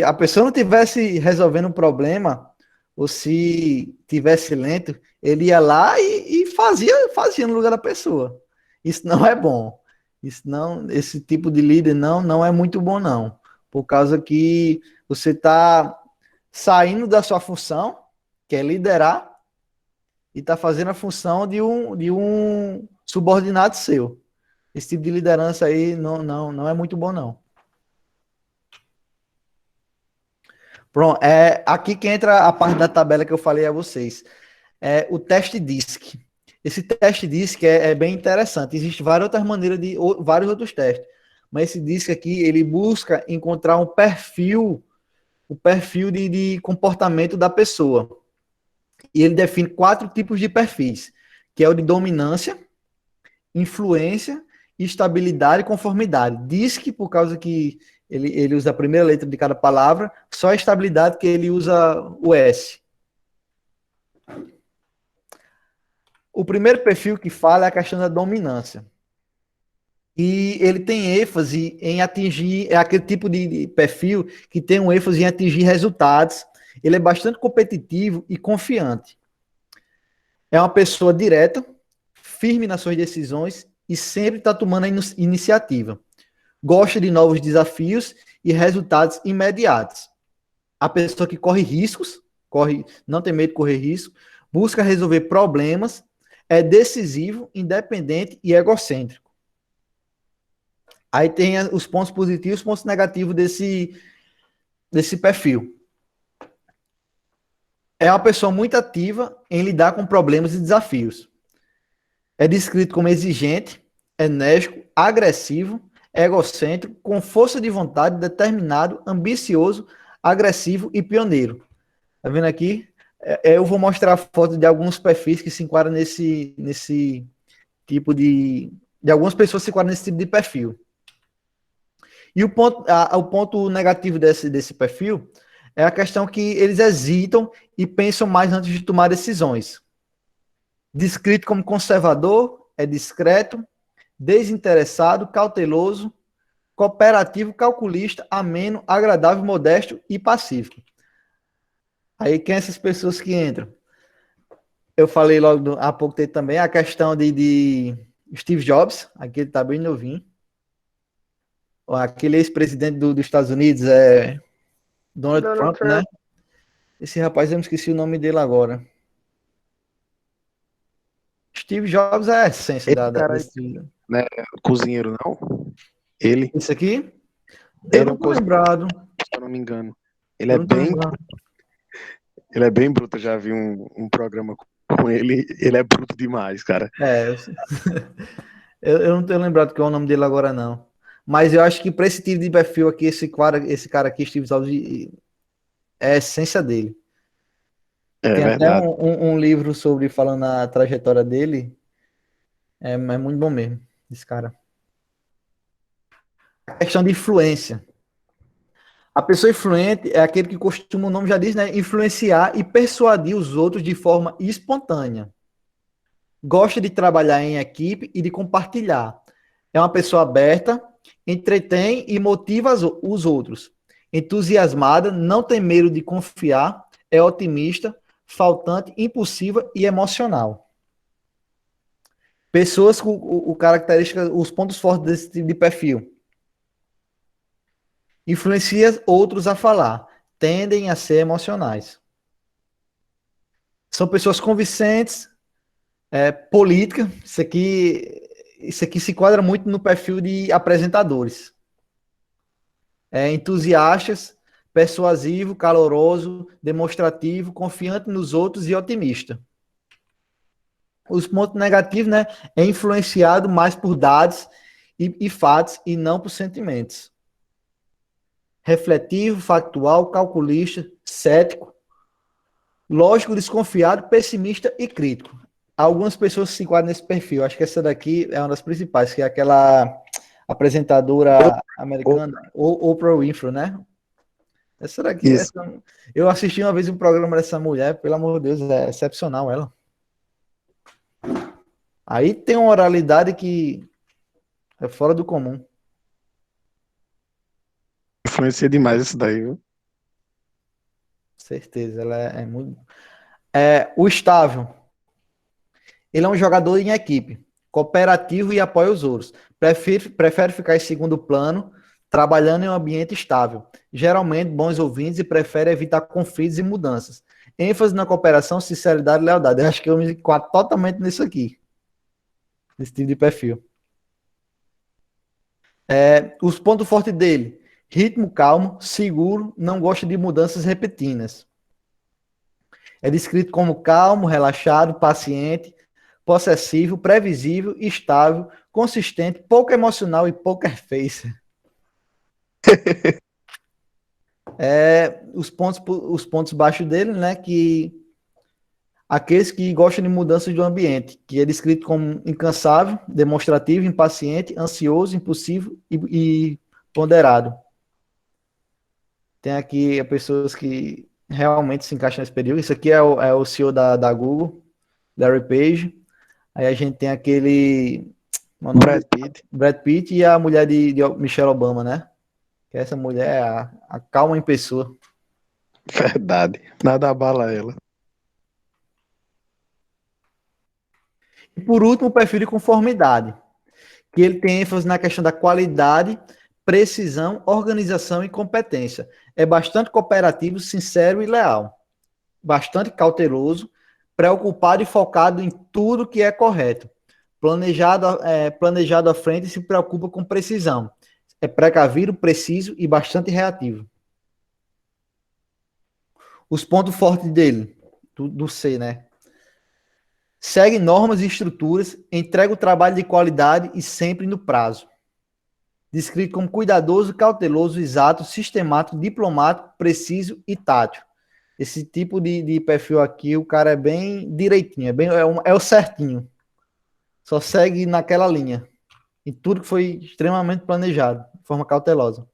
a pessoa não tivesse resolvendo um problema, ou se tivesse lento, ele ia lá e fazia no lugar da pessoa. Isso não é bom. Esse tipo de líder não é muito bom, não. Por causa que você está saindo da sua função, que é liderar, e está fazendo a função de um subordinado seu. Esse tipo de liderança aí não é muito bom, não. Pronto, aqui que entra a parte da tabela que eu falei a vocês. O teste DISC. Esse teste DISC é bem interessante. Existem várias outras maneiras vários outros testes. Mas esse DISC aqui, ele busca encontrar o perfil de comportamento da pessoa. E ele define 4 tipos de perfis, que é o de dominância, influência, estabilidade e conformidade. DISC, por causa que ele usa a primeira letra de cada palavra, só a estabilidade que ele usa o S. O primeiro perfil que fala é a questão da dominância. E ele tem ênfase em atingir, é aquele tipo de perfil que tem um ênfase em atingir resultados. Ele é bastante competitivo e confiante. É uma pessoa direta, firme nas suas decisões e sempre está tomando a iniciativa. Gosta de novos desafios e resultados imediatos. a pessoa que corre riscos, não tem medo de correr risco, busca resolver problemas, é decisivo, independente e egocêntrico. Aí tem os pontos positivos e os pontos negativos desse perfil. É uma pessoa muito ativa em lidar com problemas e desafios. É descrito como exigente, enérgico, agressivo, egocêntrico, com força de vontade, determinado, ambicioso, agressivo e pioneiro. Tá vendo aqui? Eu vou mostrar a foto de alguns perfis que se enquadram nesse tipo de algumas pessoas se enquadram nesse tipo de perfil. E o ponto negativo desse perfil é a questão que eles hesitam e pensam mais antes de tomar decisões. Descrito como conservador, é discreto, desinteressado, cauteloso, cooperativo, calculista, ameno, agradável, modesto e pacífico. Aí quem são essas pessoas que entram? Eu falei logo há pouco tempo também a questão de Steve Jobs, aqui ele está bem novinho. Aquele ex-presidente dos Estados Unidos é Donald Trump, né? Esse rapaz, eu me esqueci o nome dele agora. Steve Jobs é a essência desse... Não é cozinheiro, não? Ele? Esse aqui? Ele Eu não tô lembrado. Se eu não me engano. Ele é bem bruto. Eu já vi um programa com ele. Ele é bruto demais, cara. Eu não tenho lembrado qual é o nome dele agora, não. Mas eu acho que para esse tipo de perfil aqui, esse cara aqui, Steve Jobs, é a essência dele. Tem verdade. até um livro falando a trajetória dele. É muito bom mesmo, esse cara. A questão de influência. A pessoa influente é aquele que costuma, o nome já diz, né? Influenciar e persuadir os outros de forma espontânea. Gosta de trabalhar em equipe e de compartilhar. É uma pessoa aberta, entretém e motiva os outros. Entusiasmada, não tem medo de confiar, é otimista, faltante, impulsiva e emocional. Pessoas com características, os pontos fortes desse tipo de perfil. Influencia outros a falar. Tendem a ser emocionais. São pessoas convincentes, política. Isso aqui se enquadra muito no perfil de apresentadores. Entusiastas, persuasivo, caloroso, demonstrativo, confiante nos outros e otimista. Os pontos negativos, né? É influenciado mais por dados e fatos e não por sentimentos. Refletivo, factual, calculista, cético, lógico, desconfiado, pessimista e crítico. Algumas pessoas se enquadram nesse perfil. Acho que essa daqui é uma das principais, que é aquela apresentadora americana, Oprah Winfrey, né? Essa daqui, eu assisti uma vez um programa dessa mulher, pelo amor de Deus, é excepcional ela. Aí tem uma oralidade que é fora do comum. Influencia demais isso daí, viu? Certeza, ela é muito... o estável. Ele é um jogador em equipe, cooperativo e apoia os outros. Prefere ficar em segundo plano, trabalhando em um ambiente estável. Geralmente, bons ouvintes e prefere evitar conflitos e mudanças. ênfase na cooperação, sinceridade e lealdade. Eu acho que eu me enquadro totalmente nisso aqui. Nesse tipo de perfil. Os pontos fortes dele. Ritmo calmo, seguro, não gosta de mudanças repentinas. É descrito como calmo, relaxado, paciente, possessivo, previsível, estável, consistente, pouco emocional e poker face. Os pontos baixos dele, né, que aqueles que gostam de mudanças do ambiente, que é descrito como incansável, demonstrativo, impaciente, ansioso, impulsivo e ponderado. Tem aqui pessoas que realmente se encaixam nesse período. Isso aqui é o CEO da Google, Larry Page. Aí a gente tem aquele Brad Pitt e a mulher de Michelle Obama, né? Que essa mulher é a calma em pessoa. Verdade. Nada abala ela. E por último, o perfil de conformidade, que ele tem ênfase na questão da qualidade, precisão, organização e competência. É bastante cooperativo, sincero e leal. Bastante cauteloso, preocupado e focado em tudo que é correto. Planejado à frente e se preocupa com precisão. É precavido, preciso e bastante reativo. Os pontos fortes dele, do C, né? Segue normas e estruturas, entrega o trabalho de qualidade e sempre no prazo. Descrito como cuidadoso, cauteloso, exato, sistemático, diplomático, preciso e tátil. Esse tipo de perfil aqui, o cara é bem direitinho, é o certinho. Só segue naquela linha. E tudo que foi extremamente planejado, de forma cautelosa.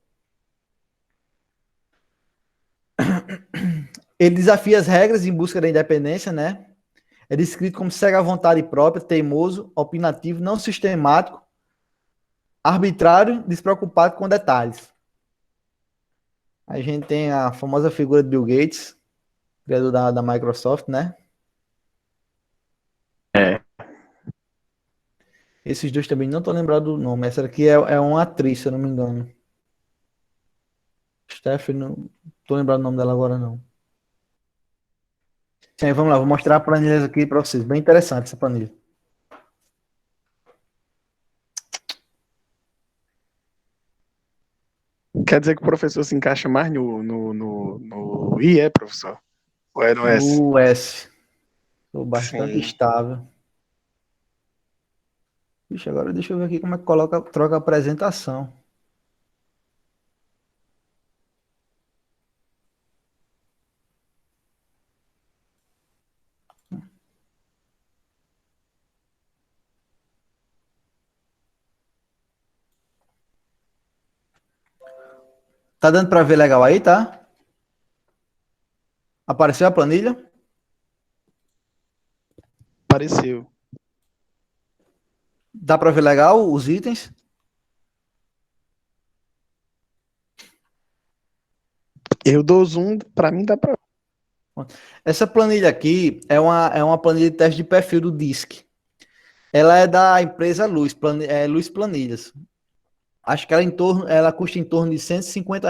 Ele desafia as regras em busca da independência, né? É descrito como cego à vontade própria, teimoso, opinativo, não sistemático, arbitrário, despreocupado com detalhes. A gente tem a famosa figura de Bill Gates, criador da Microsoft, né? É. Esses dois também não estou lembrado do nome. Essa aqui é uma atriz, se eu não me engano. Stephanie, não estou lembrado o nome dela agora, não. Sim, vamos lá, vou mostrar a planilha aqui para vocês. Bem interessante essa planilha. Quer dizer que o professor se encaixa mais no I, professor? Ou é no S? No S. Estou bastante Sim. estável. Vixe, agora deixa eu ver aqui como é que troca a apresentação. Tá dando para ver legal aí, tá? Apareceu a planilha? Apareceu. Dá para ver legal os itens? Eu dou zoom, para mim dá para. Essa planilha aqui é uma planilha de teste de perfil do DISC. Ela é da empresa Luz Planilhas. Acho que ela custa em torno de R$ 150.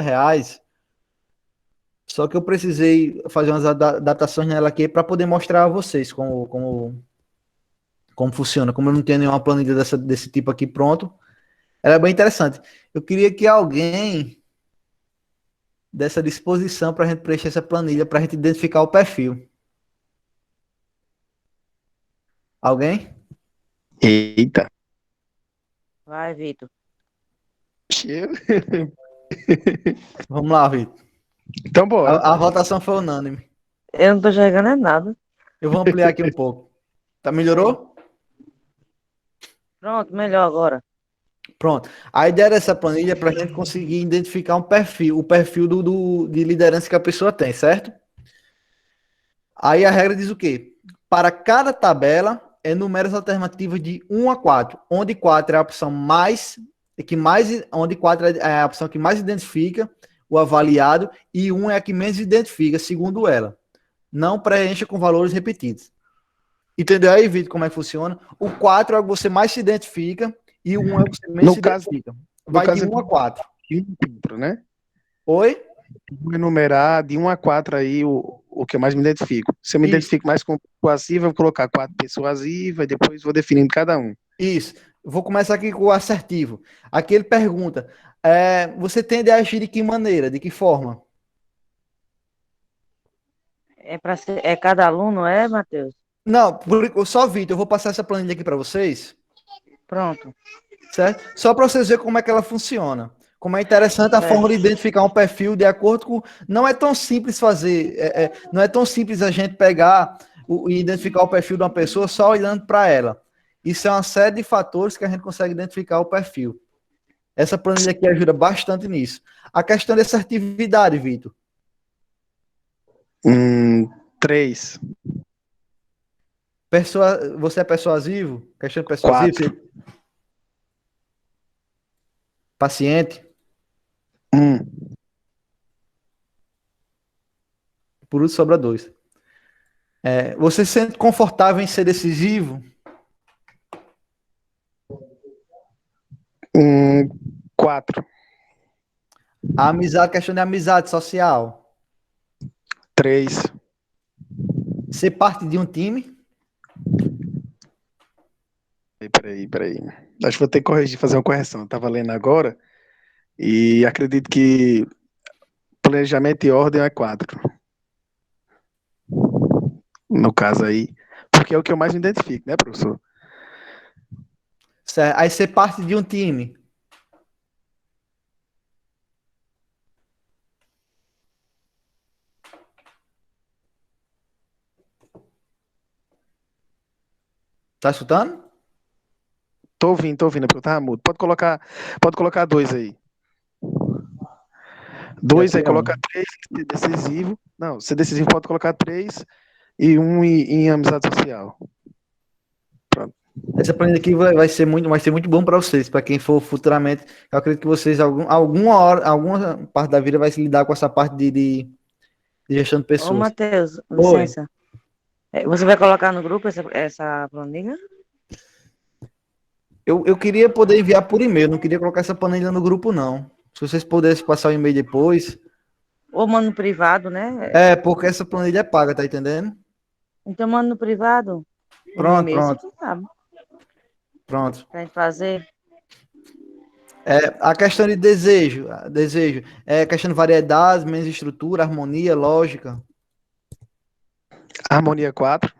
Só que eu precisei fazer umas adaptações nela aqui para poder mostrar a vocês como funciona. Como eu não tenho nenhuma planilha desse tipo aqui pronto, ela é bem interessante. Eu queria que alguém dessa disposição para a gente preencher essa planilha, para a gente identificar o perfil. Alguém? Eita. Vai, Vitor. Cheiro. Vamos lá, Vitor. Então, bora. A votação foi unânime. Eu não tô enxergando nada. Eu vou ampliar aqui um pouco. Tá, melhorou? Pronto, melhor agora. Pronto. A ideia dessa planilha é para a gente conseguir identificar um perfil, o perfil de liderança que a pessoa tem, certo? Aí a regra diz o quê? Para cada tabela, enumera as alternativas de 1 a 4, onde 4 é a opção onde 4 é a opção que mais identifica o avaliado e 1 é a que menos identifica, segundo ela. Não preencha com valores repetidos. Entendeu aí, Vitor, como é que funciona? O 4 é o que você mais se identifica e o 1 é o que você menos se identifica. Vai de 1 a 4. Né? Oi? Vou enumerar de 1 a 4 aí o que eu mais me identifico. Se eu me identifico mais com persuasiva, eu vou colocar 4 persuasivas e depois vou definindo cada um. Isso. Vou começar aqui com o assertivo. Aqui ele pergunta, você tende a agir de que maneira, de que forma? É cada aluno, Matheus? Não, só Vitor, eu vou passar essa planilha aqui para vocês. Pronto. Certo? Só para vocês verem como é que ela funciona. Como é interessante a forma de identificar um perfil de acordo com... Não é tão simples fazer, não é tão simples a gente pegar e identificar o perfil de uma pessoa só olhando para ela. Isso é uma série de fatores que a gente consegue identificar o perfil. Essa planilha aqui ajuda bastante nisso. A questão de assertividade, Vitor. 3. Você é persuasivo? Questão de persuasivo? 4. Paciente? 1. Por último, sobra 2. Você se sente confortável em ser decisivo? 4. A amizade, questão de amizade social. 3. Ser parte de um time. Peraí. Acho que vou ter que corrigir, fazer uma correção. Eu tava lendo agora e acredito que planejamento e ordem é 4. No caso aí, porque é o que eu mais me identifico, né, professor? Certo. Aí ser parte de um time. Tá escutando? Tô ouvindo, é porque eu tava mudo. Pode colocar 2 aí. 2 aí, até coloca 3, ser decisivo. Não, ser decisivo pode colocar 3 e 1 em amizade social. Essa planilha aqui vai ser muito bom para vocês, para quem for futuramente. Eu acredito que vocês, alguma hora, alguma parte da vida, vai se lidar com essa parte de gestão de Ô, pessoas. Matheus, Oi. licença. Você vai colocar no grupo essa planilha? Eu queria poder enviar por e-mail, não queria colocar essa planilha no grupo, não. Se vocês pudessem passar o e-mail depois. Ou manda no privado, né? É, porque essa planilha é paga, tá entendendo? Então manda no privado. No Pronto, e-mail, você pronto, sabe. pronto. Pra gente fazer. A questão de desejo, é questão de variedades, menos estrutura, harmonia, lógica. Harmonia 4.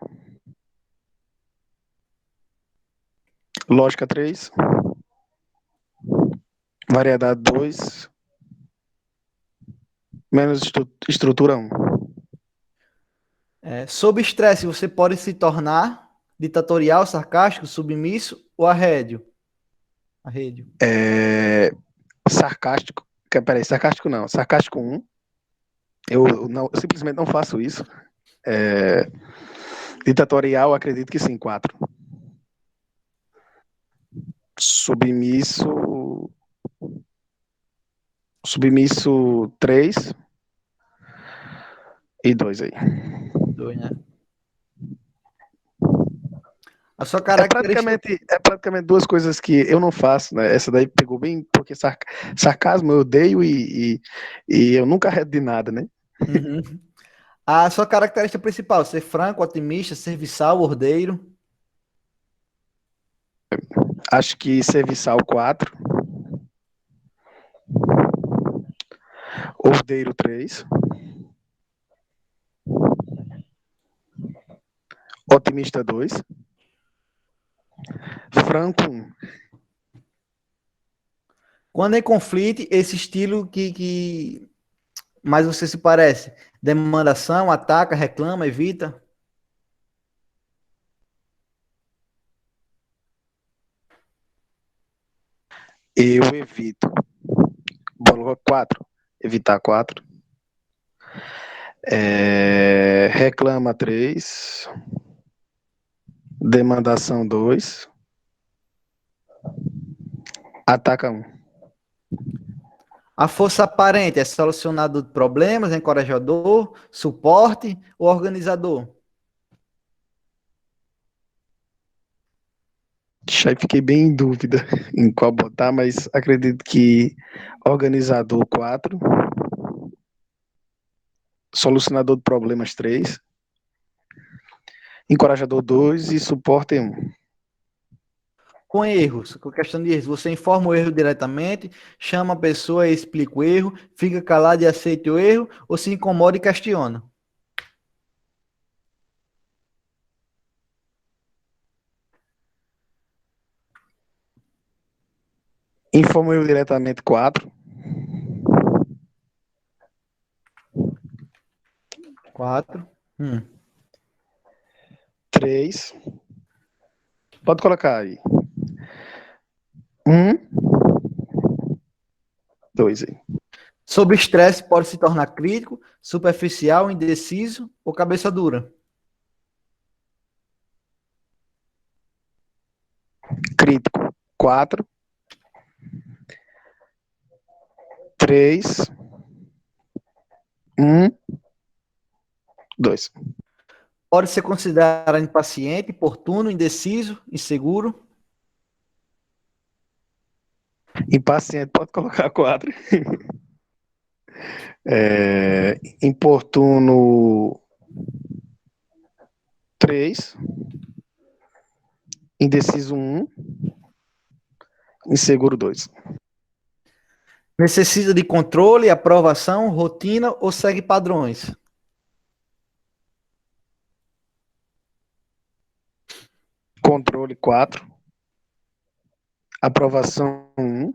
Lógica 3. Variedade 2. Menos estrutura 1. Sob estresse, você pode se tornar ditatorial, sarcástico, submisso ou arrédio. Arrédio. Sarcástico. Peraí, sarcástico não. Sarcástico 1. Eu simplesmente não faço isso. Ditatorial, acredito que sim, 4. Submisso 3 e 2 aí. 2, né? A sua característica... É praticamente 2 coisas que eu não faço, né? Essa daí pegou bem, porque sarcasmo eu odeio e eu nunca arredo de nada, né? Uhum. A sua característica principal, ser franco, otimista, serviçal, ordeiro. Acho que serviçal 4. Ordeiro 3. Otimista 2. Franco 1. Quando em conflito, esse estilo que mais você se parece? Demandação, ataca, reclama, evita. Eu evito. Bola 4. Evitar 4. Reclama 3. Demandação 2. Ataca 1. A força aparente é solucionador de problemas, encorajador, suporte ou organizador? Já fiquei bem em dúvida em qual botar, mas acredito que organizador 4. Solucionador de problemas 3. Encorajador 2 e suporte 1. Com erros, com questão de erros, você informa o erro diretamente, chama a pessoa e explica o erro, fica calado e aceita o erro, ou se incomoda e questiona? Informa eu diretamente 4. 4. 3. Pode colocar aí. 2 aí. Sob estresse pode se tornar crítico, superficial, indeciso ou cabeça dura? Crítico 4. 3. 2. Pode ser considerado impaciente, importuno, indeciso, inseguro. Impaciente pode colocar 4. Importuno 3, indeciso 1, inseguro 2. Necessita de controle, aprovação, rotina ou segue padrões? Controle 4, aprovação 1,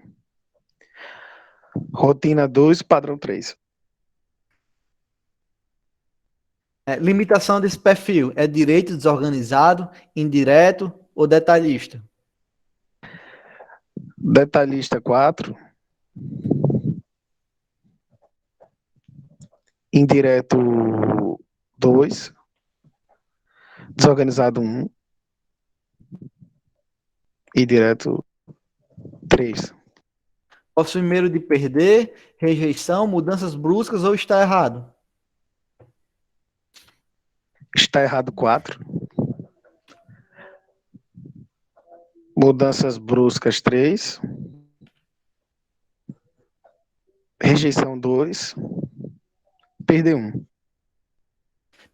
rotina 2, padrão 3. Limitação desse perfil é direito, desorganizado, indireto ou detalhista? Detalhista 4, indireto 2, desorganizado 1 e direto 3. Possui medo de perder, rejeição, mudanças bruscas ou está errado? Está errado 4. Mudanças bruscas 3. Rejeição 2. Perder 1.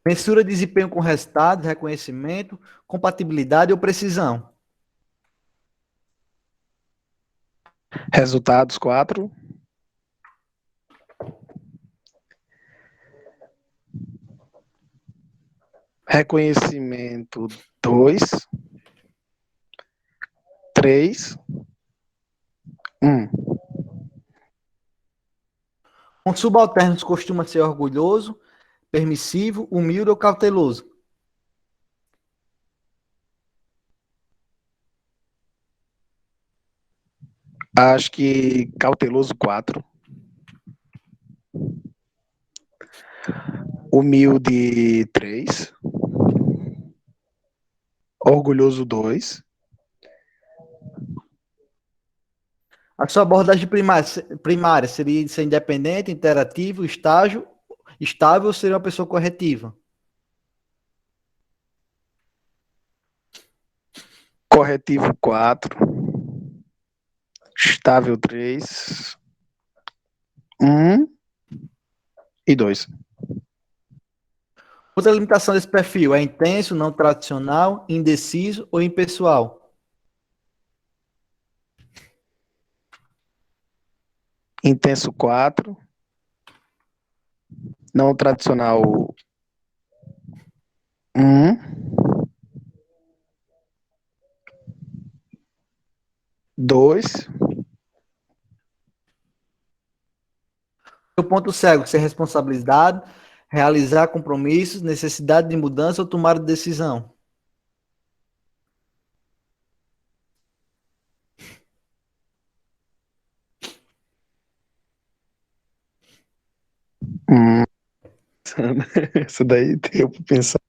Mensura desempenho com resultados, reconhecimento, compatibilidade ou precisão? Resultados 4. Reconhecimento 2. 3. 1. Com subalternos costuma ser orgulhoso, permissivo, humilde ou cauteloso? Acho que cauteloso 4. Humilde 3. Orgulhoso 2. A sua abordagem primária seria de ser independente, interativo, estável ou seria uma pessoa corretiva? Corretivo 4. Estável 3. 1 e 2. Outra limitação desse perfil é intenso, não tradicional, indeciso ou impessoal? Intenso 4. Não tradicional 1. 2. O ponto cego, ser responsabilidade, realizar compromissos, necessidade de mudança ou tomar decisão? Isso daí deu para pensar.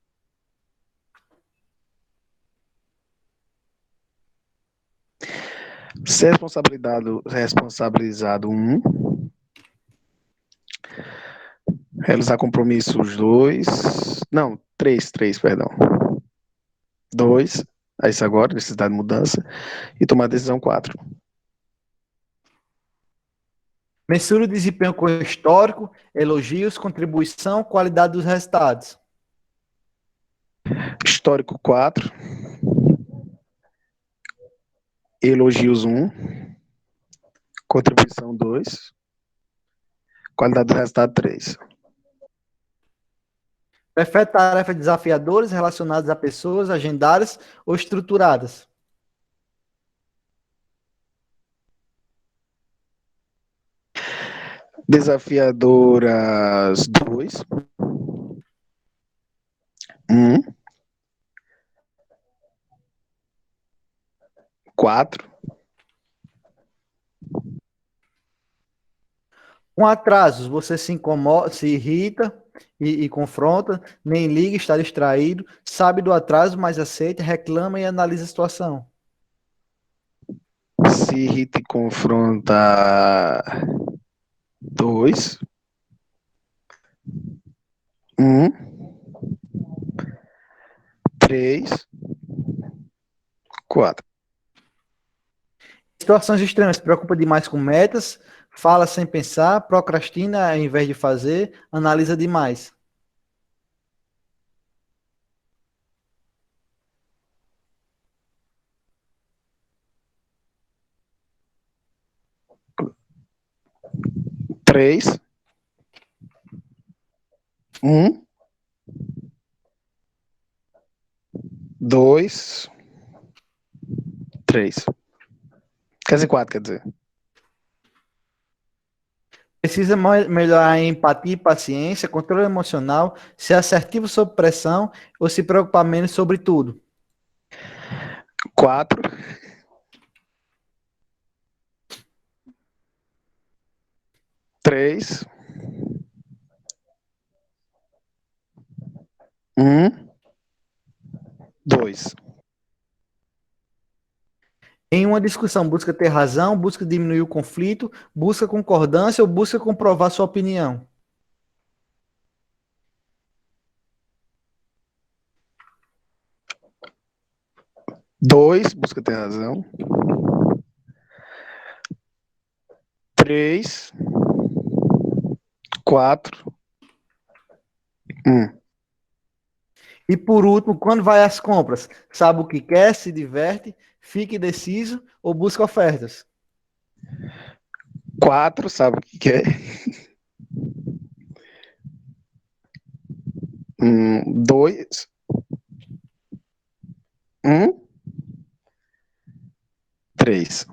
Ser responsabilizado 1. Realizar compromissos 2. Não, 3, perdão. 2. É isso agora, necessidade de mudança. E tomar decisão 4. Mensura o desempenho com histórico, elogios, contribuição, qualidade dos resultados. Histórico 4. Elogios 1. Contribuição 2. Qualidade do resultado 3. Prefere tarefas desafiadoras relacionadas a pessoas, agendadas ou estruturadas? Desafiadoras 2. 1. 4. Com atrasos, você se incomoda, se irrita e confronta, nem liga, está distraído, sabe do atraso, mas aceita, reclama e analisa a situação. Se irrita e confronta 2. 1. 3. 4. situações extremas, se preocupa demais com metas, fala sem pensar, procrastina ao invés de fazer, analisa demais. Três. Dois. Três. Quer dizer, quatro, quer dizer. Precisa melhorar em empatia e paciência, controle emocional, ser assertivo sob pressão ou se preocupar menos sobre tudo. Quatro. Três. Dois. Em uma discussão, busca ter razão, busca diminuir o conflito, busca concordância ou busca comprovar sua opinião. Dois, busca ter razão. Três. Quatro. E por último, quando vai às compras, sabe o que quer, se diverte, fique deciso ou busca ofertas. Quatro, sabe o que quer. Dois. Três.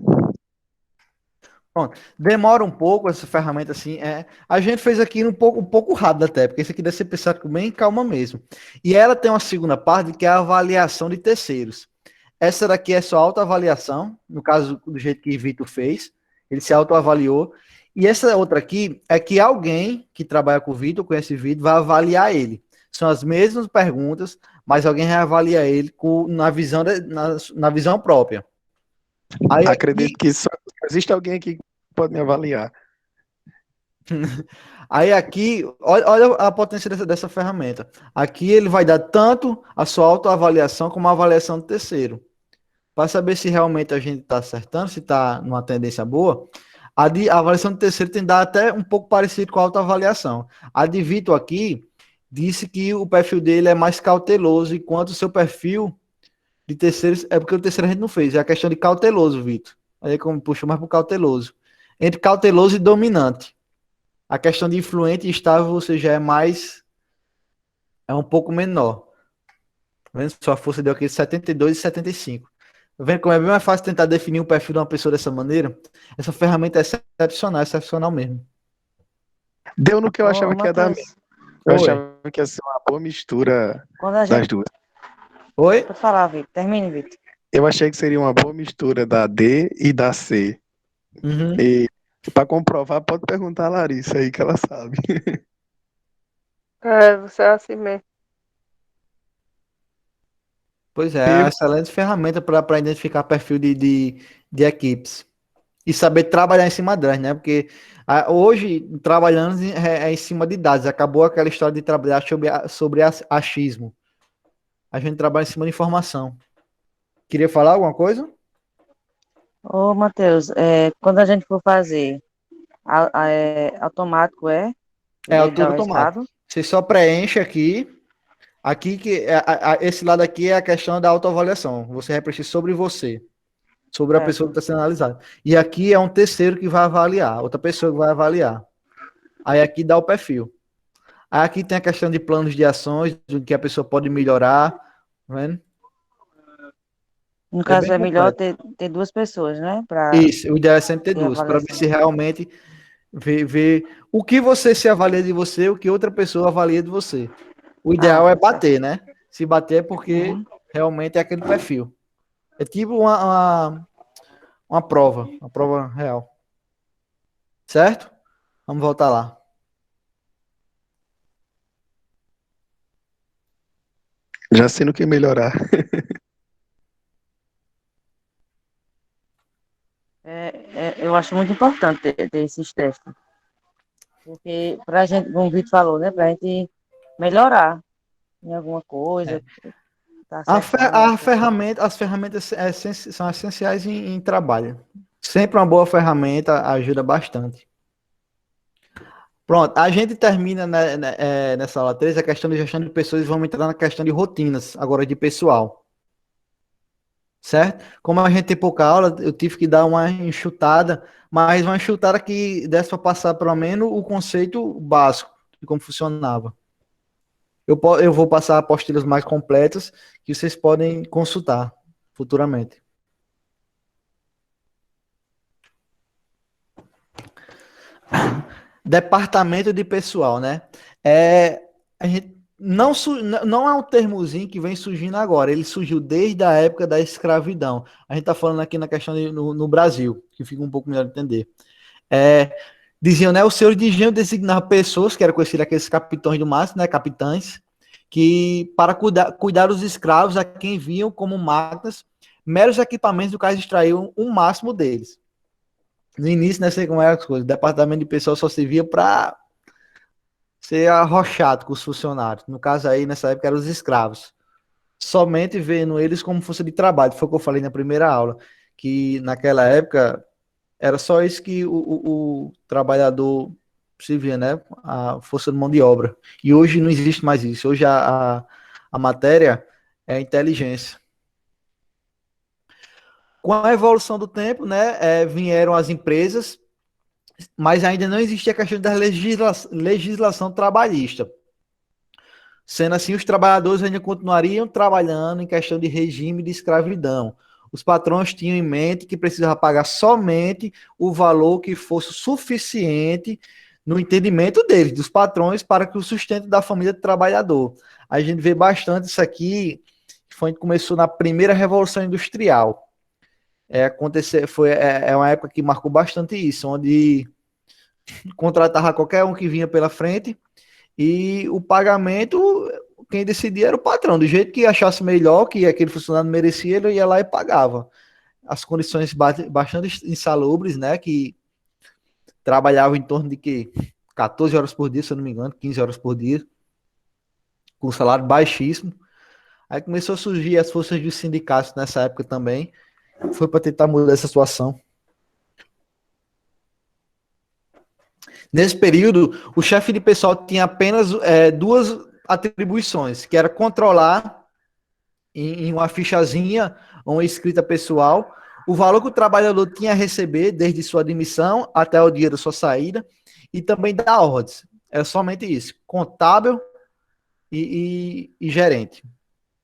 Pronto. Demora um pouco essa ferramenta assim. A gente fez aqui um pouco rápido até, porque isso aqui deve ser pensado com bem calma mesmo. E ela tem uma segunda parte que é a avaliação de terceiros. Essa daqui é só autoavaliação, no caso do jeito que Vitor fez, ele se autoavaliou. E essa outra aqui é que alguém que trabalha com o Vitor, conhece o Vitor, vai avaliar ele. São as mesmas perguntas, mas alguém reavalia ele na visão própria. Aí acredito que só existe alguém aqui que pode me avaliar. Aí aqui, olha a potência dessa ferramenta. Aqui ele vai dar tanto a sua autoavaliação como a avaliação do terceiro. Para saber se realmente a gente está acertando, se está numa tendência boa, a avaliação do terceiro tem que dar até um pouco parecido com a autoavaliação. A de Vitor aqui disse que o perfil dele é mais cauteloso, enquanto o seu perfil de terceiros é porque o terceiro a gente não fez. É a questão de cauteloso, Vitor. Aí como puxa mais para o cauteloso. Entre cauteloso e dominante. A questão de influente e estável, você já é um pouco menor. Tá vendo? Sua força deu aqui 72 e 75. Tá vendo como é bem mais fácil tentar definir o perfil de uma pessoa dessa maneira? Essa ferramenta é excepcional mesmo. Deu no que eu achava que ia dar mesmo. Eu achava que ia ser uma boa mistura das duas. Oi? Pode falar, Vitor. Termine, Vitor. Eu achei que seria uma boa mistura da D e da C. E para comprovar, pode perguntar a Larissa aí que ela sabe. Você é assim mesmo. Pois é, uma excelente ferramenta para identificar perfil de equipes. E saber trabalhar em cima delas, né? Porque hoje, trabalhando é em cima de dados. Acabou aquela história de trabalhar sobre achismo. A gente trabalha em cima de informação. Queria falar alguma coisa? Ô, Matheus, quando a gente for fazer, automático É tudo automático. Você só preenche aqui. Aqui esse lado aqui é a questão da autoavaliação. Você vai preencher sobre você. Sobre a pessoa que está sendo analisada. E aqui é um terceiro que vai avaliar. Outra pessoa que vai avaliar. Aí aqui dá o perfil. Aí aqui tem a questão de planos de ações, do que a pessoa pode melhorar. Tá vendo? No caso, é melhor ter duas pessoas, né? Isso, o ideal é sempre ter duas, para ver se realmente ver o que você se avalia de você, o que outra pessoa avalia de você. O ideal é bater, né? Se bater é porque realmente é aquele perfil. É tipo uma prova real. Certo? Vamos voltar lá. Já sei no que melhorar. Eu acho muito importante ter esses testes. Porque pra gente, como o Vitor falou, né? Pra gente melhorar em alguma coisa. As ferramentas são essenciais em trabalho. Sempre uma boa ferramenta, ajuda bastante. Pronto, a gente termina nessa aula 3 a questão de gestão de pessoas e vamos entrar na questão de rotinas, agora de pessoal. Certo? Como a gente tem pouca aula, eu tive que dar uma enxutada, mas uma enxutada que desse para passar pelo menos o conceito básico de como funcionava. Eu vou passar apostilas mais completas que vocês podem consultar futuramente. Departamento de pessoal, né? A gente não é um termozinho que vem surgindo agora, ele surgiu desde a época da escravidão. A gente está falando aqui na questão no Brasil, que fica um pouco melhor de entender. Diziam, né? Os senhores de engenho designavam pessoas, que eram conhecidos aqueles capitães do máximo, né? Capitães, que para cuidar dos escravos a quem viam como máquinas, meros equipamentos do quais extraíam o máximo deles. No início, né, sei como eram as coisas. O departamento de pessoal só servia para ser arrochado com os funcionários. No caso aí, nessa época, eram os escravos. Somente vendo eles como força de trabalho. Foi o que eu falei na primeira aula. Que naquela época era só isso que o trabalhador se via, né? A força de mão de obra. E hoje não existe mais isso. Hoje a matéria é a inteligência. Com a evolução do tempo, né, vieram as empresas, mas ainda não existia a questão da legislação trabalhista. Sendo assim, os trabalhadores ainda continuariam trabalhando em questão de regime de escravidão. Os patrões tinham em mente que precisava pagar somente o valor que fosse suficiente no entendimento deles, dos patrões, para que o sustento da família do trabalhador. A gente vê bastante isso aqui, que começou na primeira Revolução Industrial. É uma época que marcou bastante isso, onde contratava qualquer um que vinha pela frente e o pagamento, quem decidia era o patrão, do jeito que achasse melhor, que aquele funcionário merecia, ele ia lá e pagava. As condições bastante insalubres, né, que trabalhavam em torno de 14 horas por dia, se eu não me engano, 15 horas por dia, com salário baixíssimo. Aí começou a surgir as forças dos sindicatos nessa época também, foi para tentar mudar essa situação. Nesse período, o chefe de pessoal tinha apenas duas atribuições, que era controlar em uma fichazinha, uma escrita pessoal, o valor que o trabalhador tinha a receber desde sua admissão até o dia da sua saída, e também dar ordens. Era somente isso, contábil e gerente.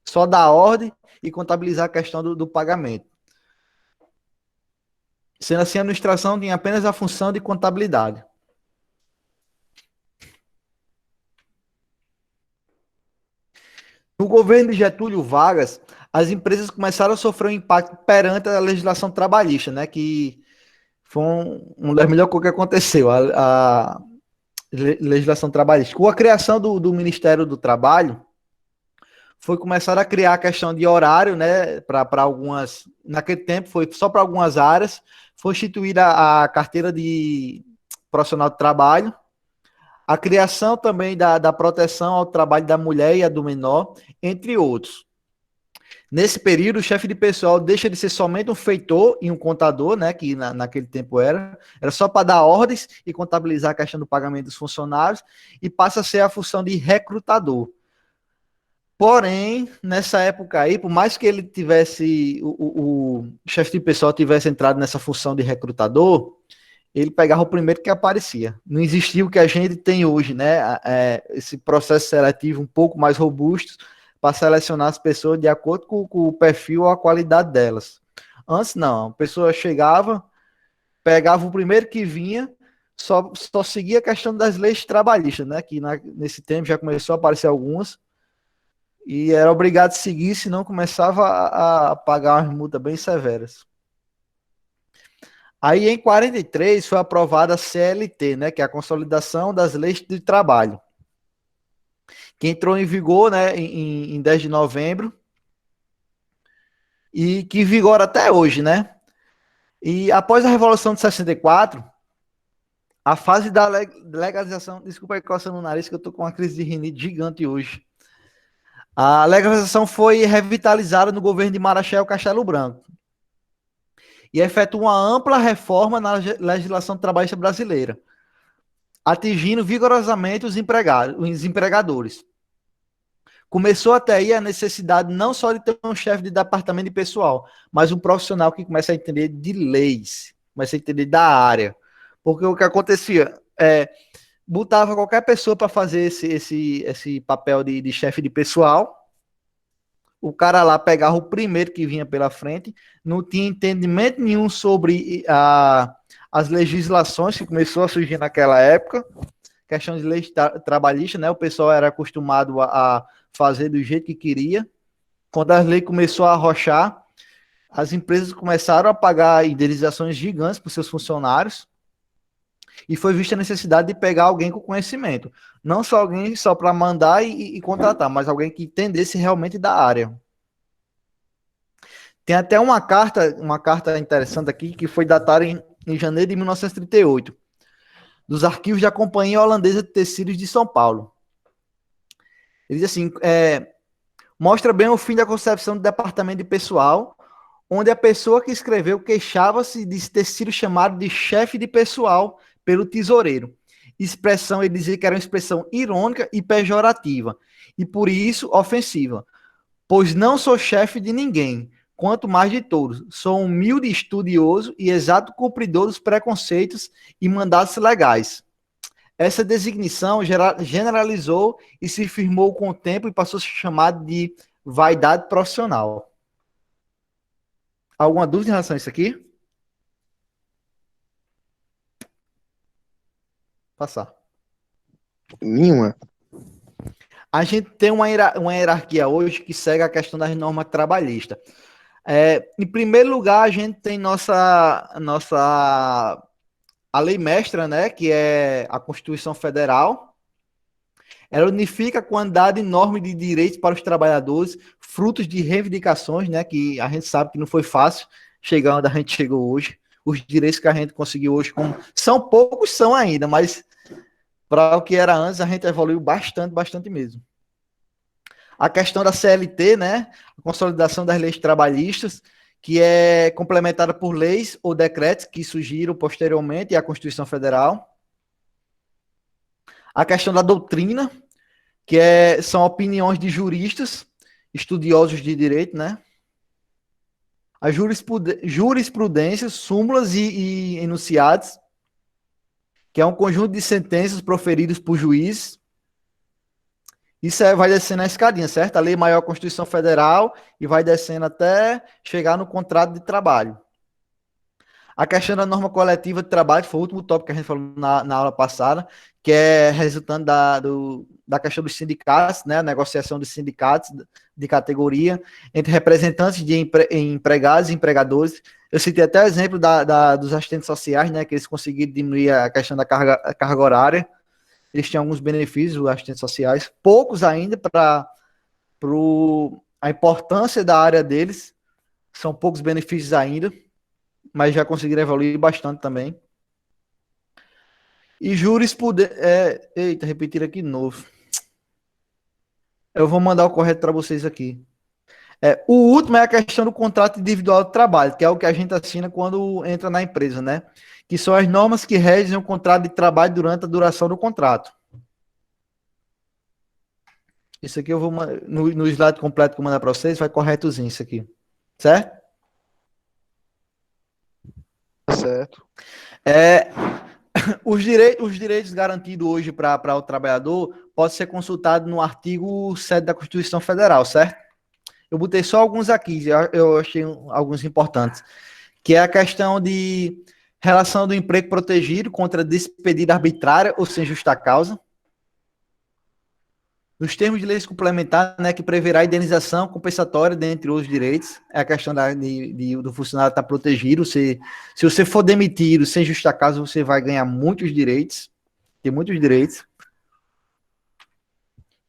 Só dar ordem e contabilizar a questão do pagamento. Sendo assim, a administração tinha apenas a função de contabilidade. No governo de Getúlio Vargas, as empresas começaram a sofrer um impacto perante a legislação trabalhista, né? Que foi uma das melhores coisas que aconteceu, a legislação trabalhista. Com a criação do Ministério do Trabalho, foi começar a criar a questão de horário, né? Para algumas. Naquele tempo foi só para algumas áreas. Foi instituída a carteira de profissional de trabalho, a criação também da proteção ao trabalho da mulher e a do menor, entre outros. Nesse período, o chefe de pessoal deixa de ser somente um feitor e um contador, né, que naquele tempo era só para dar ordens e contabilizar a questão do pagamento dos funcionários, e passa a ser a função de recrutador. Porém, nessa época aí, por mais que ele tivesse, o chefe de pessoal tivesse entrado nessa função de recrutador, ele pegava o primeiro que aparecia. Não existia o que a gente tem hoje, né? Esse processo seletivo um pouco mais robusto para selecionar as pessoas de acordo com o perfil ou a qualidade delas. Antes, não. A pessoa chegava, pegava o primeiro que vinha, só seguia a questão das leis trabalhistas, né? Que nesse tempo já começou a aparecer algumas, e era obrigado a seguir, senão começava a pagar umas multas bem severas. Aí, em 43, foi aprovada a CLT, né, que é a Consolidação das Leis de Trabalho, que entrou em vigor, né, em 10 de novembro, e que vigora até hoje, né? E após a Revolução de 64, a fase da legalização... Desculpa aí, coçando no nariz, que eu tô com uma crise de rinite gigante hoje. A legalização foi revitalizada no governo de Marechal Castelo Branco. e efetuou uma ampla reforma na legislação trabalhista brasileira, atingindo vigorosamente os empregadores. Começou até aí a necessidade não só de ter um chefe de departamento de pessoal, mas um profissional que começa a entender de leis, começa a entender da área. Porque o que acontecia botava qualquer pessoa para fazer esse papel de chefe de pessoal. O cara lá pegava o primeiro que vinha pela frente, não tinha entendimento nenhum sobre as legislações que começou a surgir naquela época, questão de lei trabalhista, né? O pessoal era acostumado a fazer do jeito que queria. Quando as leis começou a arrochar, as empresas começaram a pagar indenizações gigantes para os seus funcionários, e foi vista a necessidade de pegar alguém com conhecimento. Não só alguém só para mandar e contratar, mas alguém que entendesse realmente da área. Tem até uma carta interessante aqui, que foi datada em janeiro de 1938, dos arquivos da Companhia Holandesa de Tecidos de São Paulo. Ele diz assim, mostra bem o fim da concepção do departamento de pessoal, onde a pessoa que escreveu queixava-se de ter sido chamado de chefe de pessoal pelo tesoureiro. Expressão, ele dizia que era uma expressão irônica e pejorativa, e por isso ofensiva. Pois não sou chefe de ninguém, quanto mais de todos. Sou um humilde estudioso e exato cumpridor dos preconceitos e mandatos legais. Essa designação generalizou e se firmou com o tempo e passou a ser chamada de vaidade profissional. Alguma dúvida em relação a isso aqui? Passar. Nenhuma. A gente tem uma hierarquia hoje que segue a questão das normas trabalhistas. Em primeiro lugar, a gente tem a lei mestra, né, que é a Constituição Federal. Ela unifica a quantidade enorme de direitos para os trabalhadores, frutos de reivindicações, né, que a gente sabe que não foi fácil chegar onde a gente chegou hoje. Os direitos que a gente conseguiu hoje, são poucos, são ainda, mas para o que era antes, a gente evoluiu bastante mesmo. A questão da CLT, né, a consolidação das leis trabalhistas, que é complementada por leis ou decretos que surgiram posteriormente à Constituição Federal. A questão da doutrina, que são opiniões de juristas, estudiosos de direito, né? A jurisprudência, súmulas e enunciados, que é um conjunto de sentenças proferidas por juízes. Isso vai descendo a escadinha, certo? A Lei Maior Constituição Federal e vai descendo até chegar no contrato de trabalho. A questão da norma coletiva de trabalho foi o último tópico que a gente falou na aula passada, que é resultante da questão dos sindicatos, né? A negociação dos sindicatos de categoria entre representantes de empregados e empregadores. Eu citei até o exemplo dos assistentes sociais, né? Que eles conseguiram diminuir a questão da carga horária. Eles têm alguns benefícios, os assistentes sociais, poucos ainda para a importância da área deles, são poucos benefícios ainda, mas já conseguiram evoluir bastante também. E jurisprudência... Eita, repetir aqui de novo. Eu vou mandar o correto para vocês aqui. O último é a questão do contrato individual de trabalho, que é o que a gente assina quando entra na empresa, né? Que são as normas que regem o contrato de trabalho durante a duração do contrato. Isso aqui eu vou no slide completo que eu mandar para vocês, vai corretozinho isso aqui. Certo? Certo. Os direitos garantidos hoje para o trabalhador pode ser consultado no artigo 7 da Constituição Federal, certo? Eu botei só alguns aqui, eu achei alguns importantes, que é a questão de relação do emprego protegido contra despedida arbitrária ou sem justa causa. Nos termos de leis complementares, né, que preverá indenização compensatória, dentre outros direitos, é a questão do funcionário estar protegido. Se você for demitido sem justa causa, você vai ganhar muitos direitos, tem muitos direitos.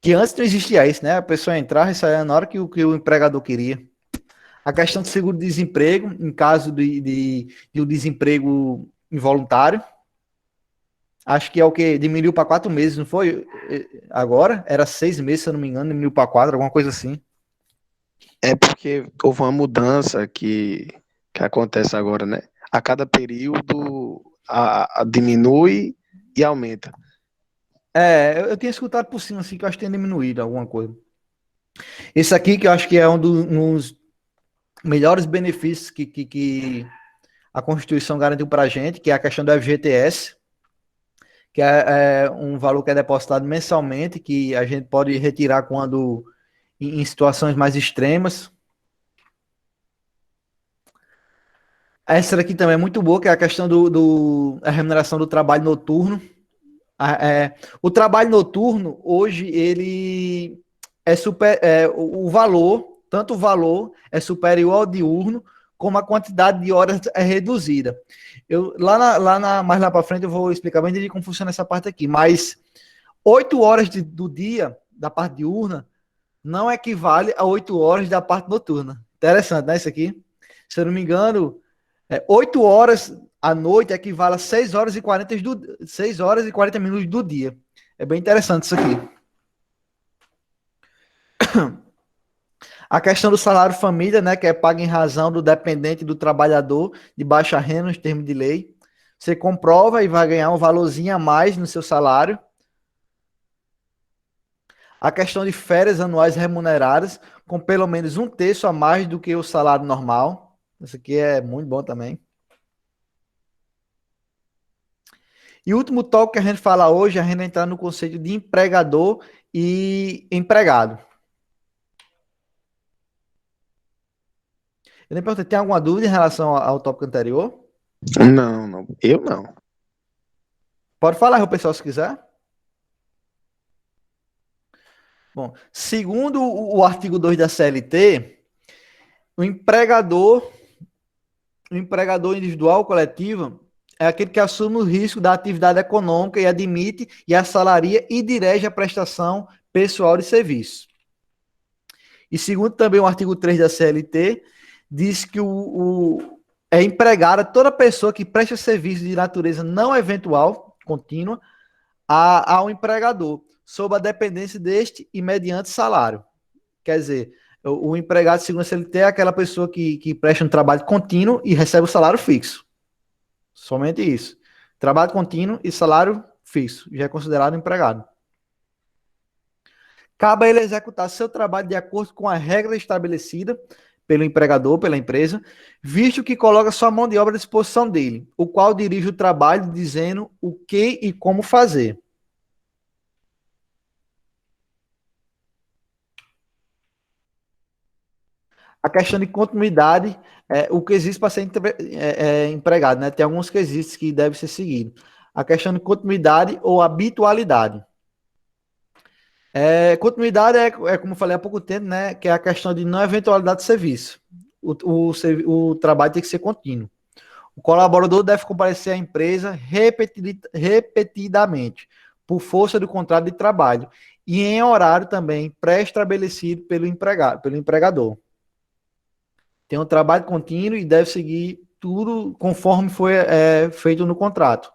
Que antes não existia isso, né? A pessoa entrava e saía na hora que o empregador queria. A questão do seguro-desemprego, em caso de um desemprego involuntário. Acho que é o que diminuiu para 4 meses, não foi? Agora? Era 6 meses, se eu não me engano, diminuiu para 4, alguma coisa assim. É porque houve uma mudança que que acontece agora, né? A cada período diminui e aumenta. Eu tinha escutado por cima, assim, que eu acho que tem diminuído alguma coisa. Esse aqui, que eu acho que é um dos melhores benefícios que a Constituição garantiu para a gente, que é a questão do FGTS, que é um valor que é depositado mensalmente, que a gente pode retirar quando em situações mais extremas. Essa daqui também é muito boa, que é a questão a remuneração do trabalho noturno. O trabalho noturno, hoje, ele o valor, tanto o valor é superior ao diurno, como a quantidade de horas é reduzida. Mais lá para frente eu vou explicar bem de como funciona essa parte aqui, mas 8 horas do dia, da parte diurna, não equivale a 8 horas da parte noturna. Interessante, né, isso aqui? Se eu não me engano, 8 horas à noite equivale a 6 horas e 40 minutos do dia. É bem interessante isso aqui. A questão do salário família, né, que é pago em razão do dependente do trabalhador de baixa renda, nos termos de lei. Você comprova e vai ganhar um valorzinho a mais no seu salário. A questão de férias anuais remuneradas, com pelo menos 1/3 a mais do que o salário normal. Isso aqui é muito bom também. E o último tópico que a gente fala hoje, a gente vai entrar no conceito de empregador e empregado. Eu nem perguntei, tem alguma dúvida em relação ao tópico anterior? Não. Eu não. Pode falar, o pessoal, se quiser. Bom, segundo o artigo 2 da CLT, o empregador individual ou coletivo é aquele que assume o risco da atividade econômica e admite e assalaria e dirige a prestação pessoal de serviço. E segundo também o artigo 3 da CLT, diz que é empregada toda pessoa que presta serviço de natureza não eventual, contínua, ao empregador, sob a dependência deste e mediante salário. Quer dizer, o empregado, segundo a CLT, é aquela pessoa que presta um trabalho contínuo e recebe o salário fixo. Somente isso. Trabalho contínuo e salário fixo. Já é considerado empregado. Cabe a ele executar seu trabalho de acordo com a regra estabelecida pelo empregador, pela empresa, visto que coloca sua mão de obra à disposição dele, o qual dirige o trabalho dizendo o que e como fazer. A questão de continuidade, o que existe para ser empregado, né? Tem alguns quesitos que devem ser seguidos. A questão de continuidade ou habitualidade. Continuidade como eu falei há pouco tempo, né? Que é a questão de não eventualidade de serviço. O trabalho tem que ser contínuo. O colaborador deve comparecer à empresa repetidamente, por força do contrato de trabalho, e em horário também pré-estabelecido pelo empregador. Tem um trabalho contínuo e deve seguir tudo conforme foi feito no contrato.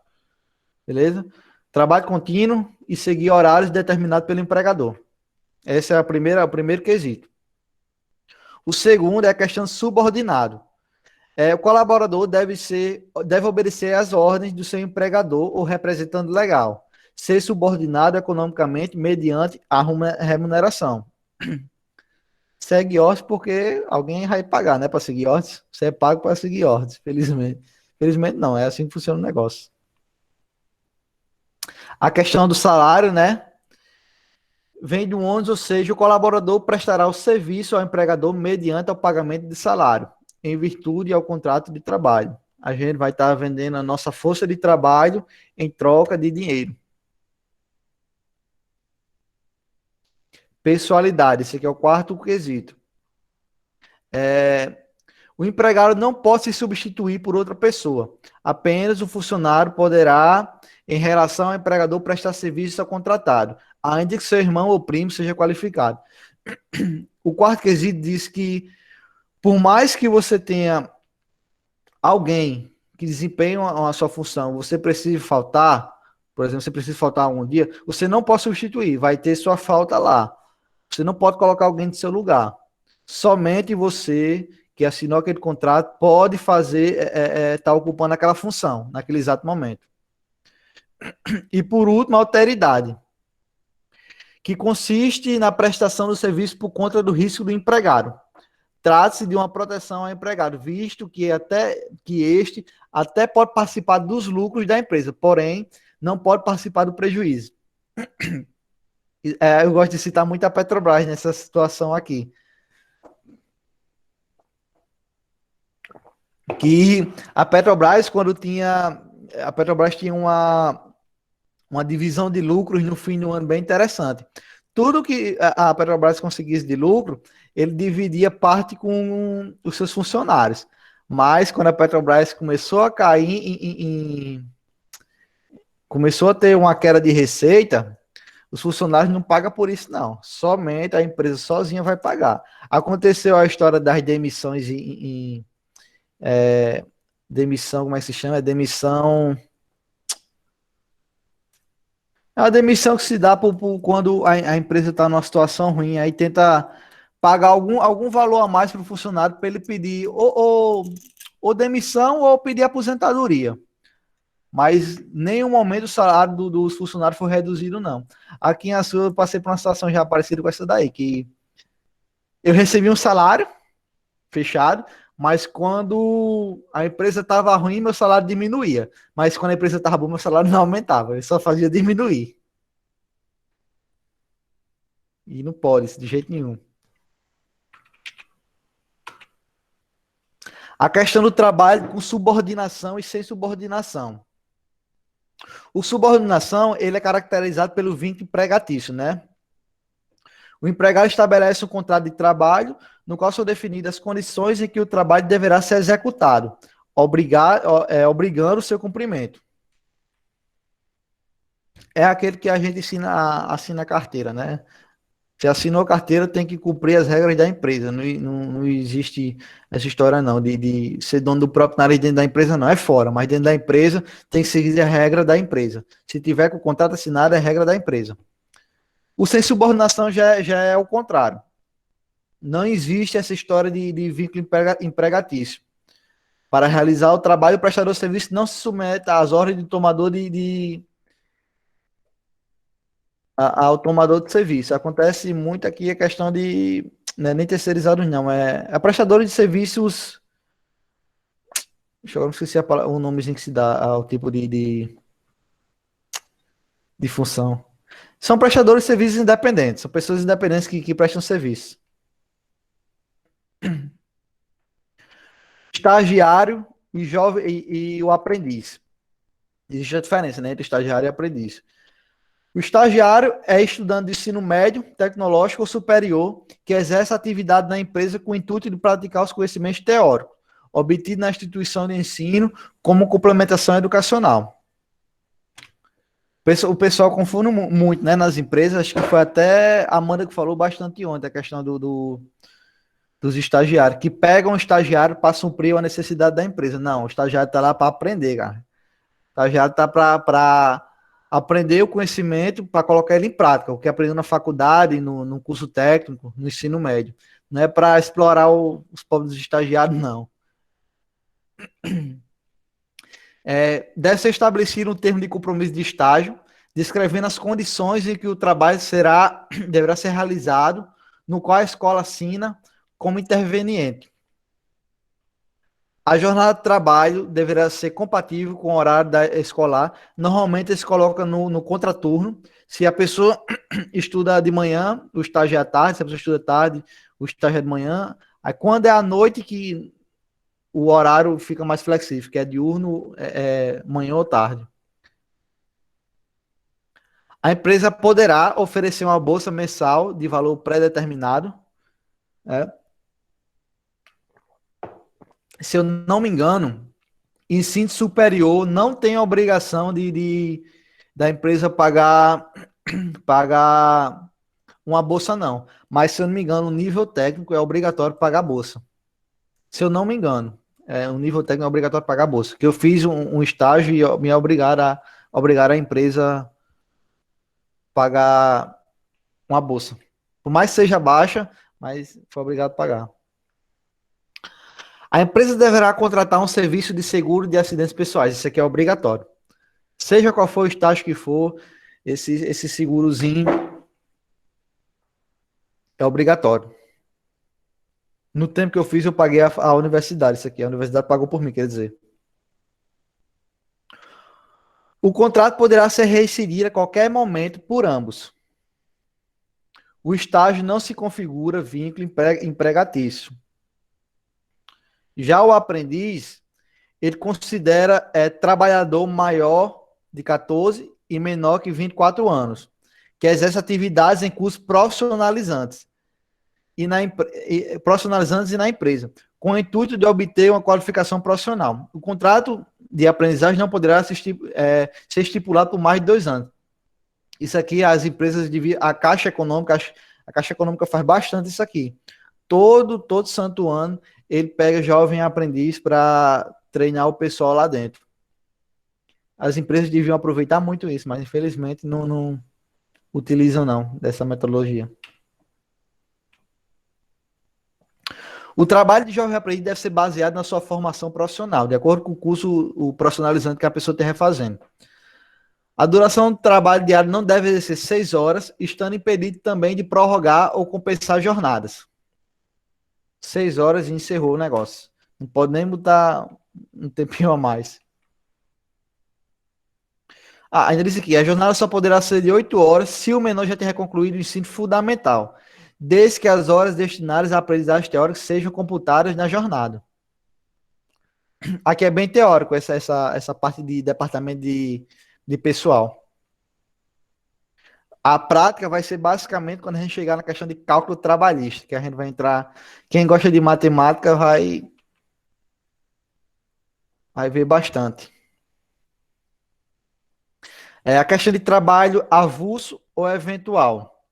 Beleza? Trabalho contínuo e seguir horários determinados pelo empregador. Esse é o primeiro quesito. O segundo é a questão subordinado. O colaborador deve obedecer às ordens do seu empregador ou representante legal, ser subordinado economicamente mediante a remuneração. Segue ordens porque alguém vai pagar, né, para seguir ordens. Você é pago para seguir ordens, felizmente. Felizmente não, é assim que funciona o negócio. A questão do salário, né, vem do ônus, ou seja, o colaborador prestará o serviço ao empregador mediante o pagamento de salário, em virtude ao contrato de trabalho. A gente vai estar vendendo a nossa força de trabalho em troca de dinheiro. Pessoalidade, esse aqui é o quarto quesito. O empregado não pode se substituir por outra pessoa. Apenas o funcionário poderá, em relação ao empregador, prestar serviço ao contratado, ainda que seu irmão ou primo seja qualificado. O quarto quesito diz que, por mais que você tenha alguém que desempenhe a sua função, você precise faltar, por exemplo, você precisa faltar algum dia, você não pode substituir, vai ter sua falta lá. Você não pode colocar alguém no seu lugar. Somente você que assinou aquele contrato pode fazer, tá ocupando aquela função naquele exato momento. E por último, a alteridade, que consiste na prestação do serviço por conta do risco do empregado. Trata-se de uma proteção ao empregado, visto que este até pode participar dos lucros da empresa, porém não pode participar do prejuízo. Eu gosto de citar muito a Petrobras nessa situação aqui. Que a Petrobras, a Petrobras tinha uma divisão de lucros no fim do ano bem interessante. Tudo que a Petrobras conseguisse de lucro, ele dividia parte com os seus funcionários. Mas quando a Petrobras começou a cair, começou a ter uma queda de receita, os funcionários não pagam por isso, não. Somente a empresa sozinha vai pagar. Aconteceu a história das demissões demissão, como é que se chama? Demissão. É uma demissão que se dá quando a empresa está numa situação ruim, aí tenta pagar algum valor a mais para o funcionário para ele pedir ou demissão ou pedir aposentadoria. Mas em nenhum momento o salário dos funcionários foi reduzido, não. Aqui em Açu eu passei por uma situação já parecida com essa daí, que eu recebi um salário fechado, mas quando a empresa estava ruim, meu salário diminuía. Mas quando a empresa estava boa, meu salário não aumentava, ele só fazia diminuir. E não pode, de jeito nenhum. A questão do trabalho com subordinação e sem subordinação. O subordinação, ele é caracterizado pelo vínculo empregatício, né? O empregado estabelece um contrato de trabalho no qual são definidas as condições em que o trabalho deverá ser executado, obrigando o seu cumprimento. É aquele que a gente assina a carteira, né? Você assinou a carteira, tem que cumprir as regras da empresa. Não existe essa história, não, de ser dono do próprio nariz dentro da empresa, não. É fora, mas dentro da empresa tem que seguir a regra da empresa. Se tiver com o contrato assinado, é a regra da empresa. O sem subordinação já é o contrário. Não existe essa história de vínculo empregatício. Para realizar o trabalho, o prestador de serviço não se submete às ordens do tomador ao tomador de serviço. Acontece muito aqui a questão de, não é nem terceirizados, não, é prestadores de serviços. Deixa eu esqueci o nomezinho que se dá ao tipo de função. São prestadores de serviços independentes, são pessoas independentes que prestam serviço. Estagiário e jovem e o aprendiz. Existe a diferença, né, entre estagiário e aprendiz. O estagiário é estudante de ensino médio, tecnológico ou superior que exerce atividade na empresa com o intuito de praticar os conhecimentos teóricos, obtidos na instituição de ensino como complementação educacional. O pessoal confunde muito, né, nas empresas. Acho que foi até a Amanda que falou bastante ontem, a questão dos estagiários, que pegam o estagiário para suprir a necessidade da empresa. Não, o estagiário está lá para aprender, cara. O estagiário está para aprender o conhecimento, para colocar ele em prática, o que aprendeu na faculdade, no curso técnico, no ensino médio. Não é para explorar os pobres estagiários, não. Deve ser estabelecido um termo de compromisso de estágio, descrevendo as condições em que o trabalho deverá ser realizado, no qual a escola assina como interveniente. A jornada de trabalho deverá ser compatível com o horário escolar. Normalmente eles colocam no contraturno. Se a pessoa estuda de manhã, o estágio é à tarde. Se a pessoa estuda à tarde, o estágio é de manhã. Aí quando é à noite que o horário fica mais flexível, que é diurno, manhã ou tarde. A empresa poderá oferecer uma bolsa mensal de valor pré-determinado. Se eu não me engano, ensino superior não tem a obrigação da empresa pagar uma bolsa, não. Mas, se eu não me engano, o nível técnico é obrigatório pagar a bolsa. Se eu não me engano, o nível técnico é obrigatório pagar a bolsa. Que eu fiz um estágio e me obrigaram a empresa pagar uma bolsa. Por mais que seja baixa, mas foi obrigado a pagar. A empresa deverá contratar um serviço de seguro de acidentes pessoais. Isso aqui é obrigatório. Seja qual for o estágio que for, esse segurozinho é obrigatório. No tempo que eu fiz, eu paguei a universidade. Isso aqui, a universidade pagou por mim, quer dizer. O contrato poderá ser rescindido a qualquer momento por ambos. O estágio não se configura vínculo empregatício. Já o aprendiz, ele considera trabalhador maior de 14 e menor que 24 anos, que exerce atividades em cursos profissionalizantes profissionalizantes e na empresa, com o intuito de obter uma qualificação profissional. O contrato de aprendizagem não poderá ser estipulado por mais de 2 anos. Isso aqui, as empresas, a Caixa Econômica faz bastante isso aqui. Todo santo ano, ele pega jovem aprendiz para treinar o pessoal lá dentro. As empresas deviam aproveitar muito isso, mas infelizmente não utilizam não dessa metodologia. O trabalho de jovem aprendiz deve ser baseado na sua formação profissional, de acordo com o curso profissionalizante que a pessoa esteja fazendo. A duração do trabalho diário não deve ser 6 horas, estando impedido também de prorrogar ou compensar jornadas. 6 horas e encerrou o negócio. Não pode nem botar um tempinho a mais. Ainda disse aqui, a jornada só poderá ser de 8 horas se o menor já tiver concluído o ensino fundamental, desde que as horas destinadas à aprendizagem teórica sejam computadas na jornada. Aqui é bem teórico, essa parte de departamento de pessoal. A prática vai ser basicamente quando a gente chegar na questão de cálculo trabalhista, que a gente vai entrar. Quem gosta de matemática vai ver bastante. A questão de trabalho avulso ou eventual.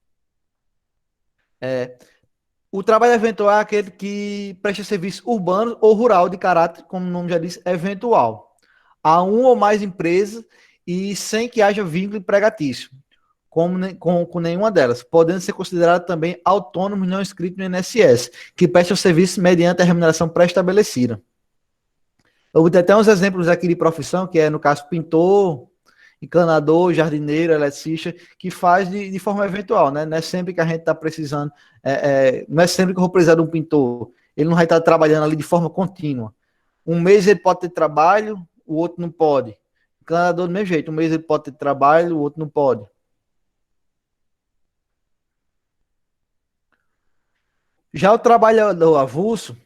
O trabalho eventual é aquele que presta serviço urbano ou rural de caráter, como o nome já diz, eventual, a uma ou mais empresas e sem que haja vínculo empregatício com nenhuma delas, podendo ser considerado também autônomos não inscritos no INSS, que prestam serviço mediante a remuneração pré-estabelecida. Eu vou ter até uns exemplos aqui de profissão, que é, no caso, pintor, encanador, jardineiro, eletricista, que faz de forma eventual, né? Não é sempre que a gente está precisando, não é sempre que eu vou precisar de um pintor. Ele não vai estar trabalhando ali de forma contínua. Um mês ele pode ter trabalho, o outro não pode. Encanador do mesmo jeito, um mês ele pode ter trabalho, o outro não pode. Já o trabalhador avulso,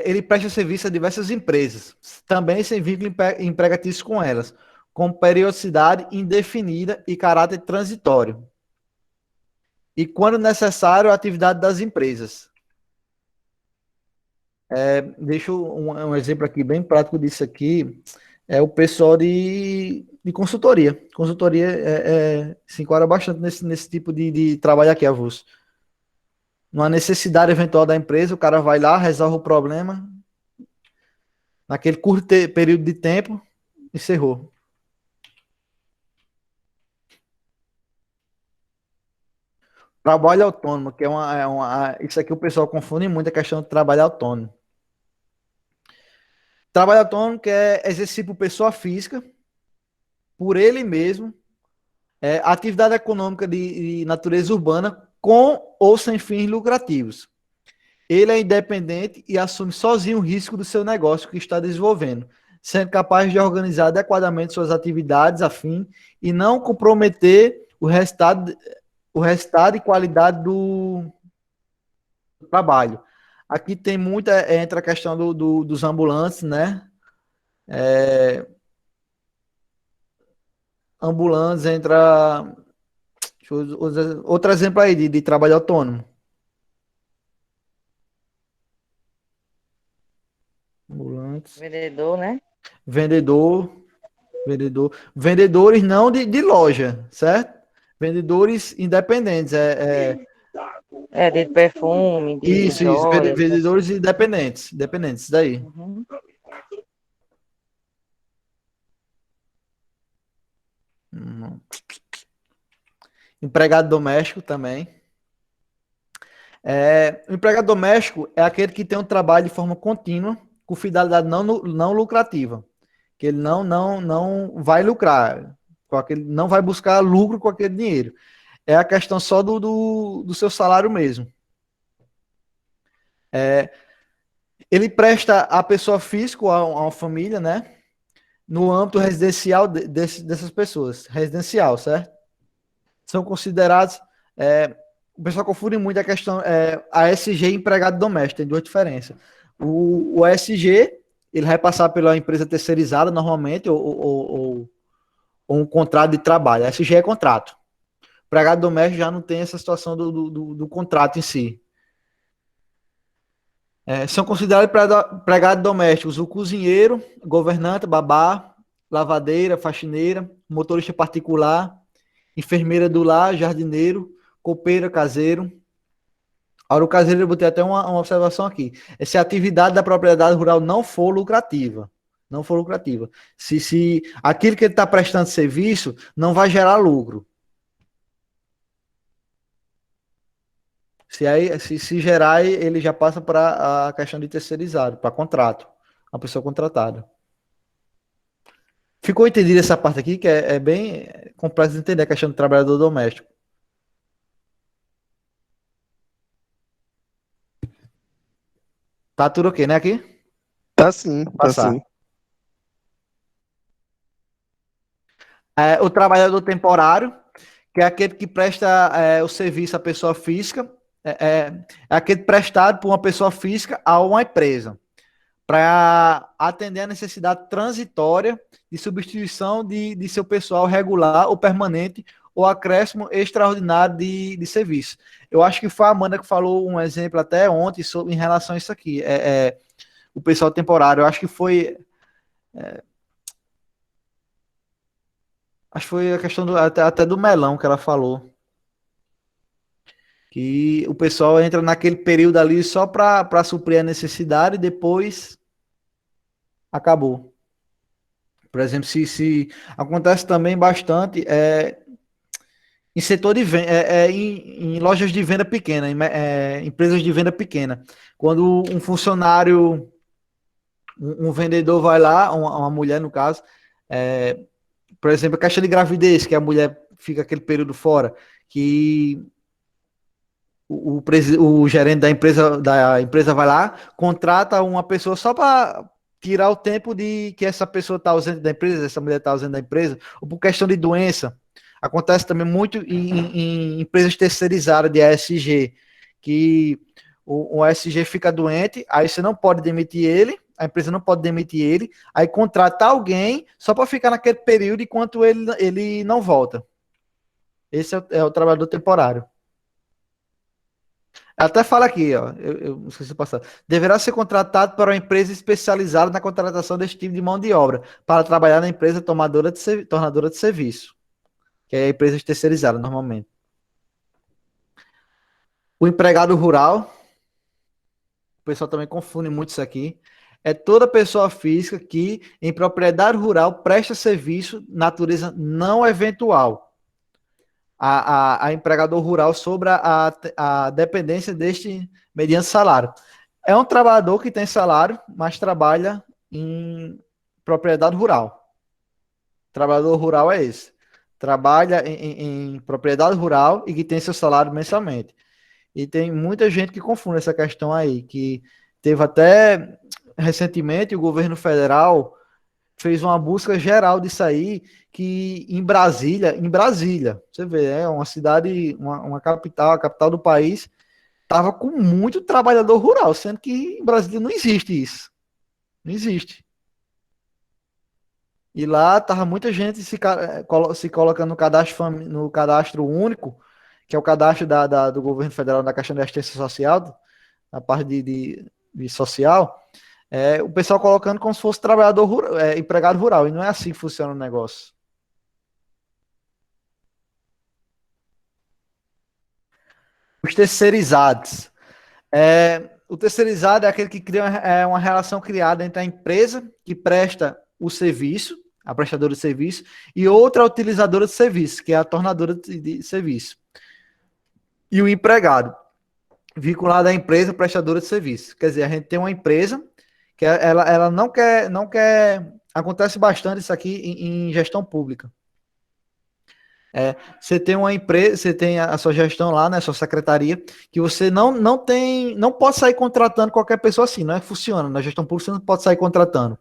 ele presta serviço a diversas empresas, também sem vínculo empregatício com elas, com periodicidade indefinida e caráter transitório. E, quando necessário, a atividade das empresas. Deixo um exemplo aqui bem prático disso aqui, é o pessoal de consultoria. Consultoria se enquadra bastante nesse tipo de trabalho aqui, avulso. Numa necessidade eventual da empresa, o cara vai lá, resolve o problema, naquele curto período de tempo, encerrou. Trabalho autônomo, que isso aqui o pessoal confunde muito a questão de trabalho autônomo. Trabalho autônomo que é exercício por pessoa física, por ele mesmo, atividade econômica de natureza urbana, com ou sem fins lucrativos. Ele é independente e assume sozinho o risco do seu negócio que está desenvolvendo, sendo capaz de organizar adequadamente suas atividades a fim e não comprometer o resultado e qualidade do trabalho. Aqui tem muita, entra a questão dos ambulantes, né? Ambulantes, entra... Outro exemplo aí de trabalho autônomo. Ambulantes. Vendedor, né? Vendedor. Vendedores não de loja, certo? Vendedores independentes. De perfume, de Isso. joias. Vendedores independentes. Independentes, daí. Uhum. Empregado doméstico também. O empregado doméstico é aquele que tem um trabalho de forma contínua, com finalidade não lucrativa, que ele não vai lucrar, não vai buscar lucro com aquele dinheiro. É a questão só do seu salário mesmo. Ele presta à pessoa física, a uma família, né? No âmbito residencial dessas pessoas. Residencial, certo? São considerados... o pessoal confunde muito a questão... ASG e empregado doméstico, tem duas diferenças. O ASG, ele vai passar pela empresa terceirizada, normalmente, ou um contrato de trabalho. A ASG é contrato. O empregado doméstico já não tem essa situação do contrato em si. São considerados empregados domésticos o cozinheiro, governanta, babá, lavadeira, faxineira, motorista particular, enfermeira do lar, jardineiro, copeira, caseiro. Agora, o caseiro, eu botei até uma observação aqui. Se a atividade da propriedade rural não for lucrativa, se aquilo que ele está prestando serviço não vai gerar lucro. Se gerar, ele já passa para a questão de terceirizado, para contrato, a pessoa contratada. Ficou entendido essa parte aqui, que é bem complexo de entender a questão do trabalhador doméstico. Tá tudo ok, né, aqui? Tá sim, Passar. tá sim. O trabalhador temporário, que é aquele que presta o serviço à pessoa física, é aquele prestado por uma pessoa física a uma empresa, para atender a necessidade transitória de substituição de seu pessoal regular ou permanente ou acréscimo extraordinário de serviço. Eu acho que foi a Amanda que falou um exemplo até ontem em relação a isso aqui, o pessoal temporário. Eu acho que foi... acho que foi a questão até do melão que ela falou. Que o pessoal entra naquele período ali só para suprir a necessidade e depois acabou. Por exemplo, se acontece também bastante em setor de venda, em lojas de venda pequena, empresas de venda pequena. Quando um funcionário, um vendedor vai lá, uma mulher no caso, por exemplo, a questão de gravidez, que a mulher fica aquele período fora, que o gerente da empresa vai lá, contrata uma pessoa só para tirar o tempo de que essa pessoa está ausente da empresa, essa mulher está ausente da empresa, ou por questão de doença. Acontece também muito em empresas terceirizadas de ASG, que o ASG fica doente, aí você não pode demitir ele, a empresa não pode demitir ele, aí contratar alguém só para ficar naquele período enquanto ele não volta. Esse é o trabalhador temporário. Até fala aqui, ó, eu não sei se passar. Deverá ser contratado para uma empresa especializada na contratação desse tipo de mão de obra, para trabalhar na empresa tornadora de serviço, que é a empresa terceirizada normalmente. O empregado rural, o pessoal também confunde muito isso aqui, é toda pessoa física que, em propriedade rural, presta serviço natureza não eventual a empregador rural sobre a dependência deste mediante salário. É um trabalhador que tem salário, mas trabalha em propriedade rural. Trabalhador rural é esse. Trabalha em propriedade rural e que tem seu salário mensalmente. E tem muita gente que confunde essa questão aí, que teve até recentemente o governo federal fez uma busca geral disso aí, que em Brasília, você vê, é uma cidade, uma capital, a capital do país, estava com muito trabalhador rural, sendo que em Brasília não existe isso. Não existe. E lá estava muita gente se colocando no cadastro único, que é o cadastro do governo federal na questão de assistência social, na parte de social, o pessoal colocando como se fosse trabalhador rural, empregado rural, e não é assim que funciona o negócio. Os terceirizados. O terceirizado é aquele que cria uma relação criada entre a empresa que presta o serviço, a prestadora de serviço, e outra utilizadora de serviço, que é a tornadora de serviço. E o empregado. vinculada à empresa prestadora de serviço. Quer dizer, a gente tem uma empresa que ela não quer. Acontece bastante isso aqui em gestão pública. Você tem uma empresa, você tem a sua gestão lá, né, a sua secretaria, que você não pode sair contratando qualquer pessoa assim, não é que funciona. Na gestão pública você não pode sair contratando.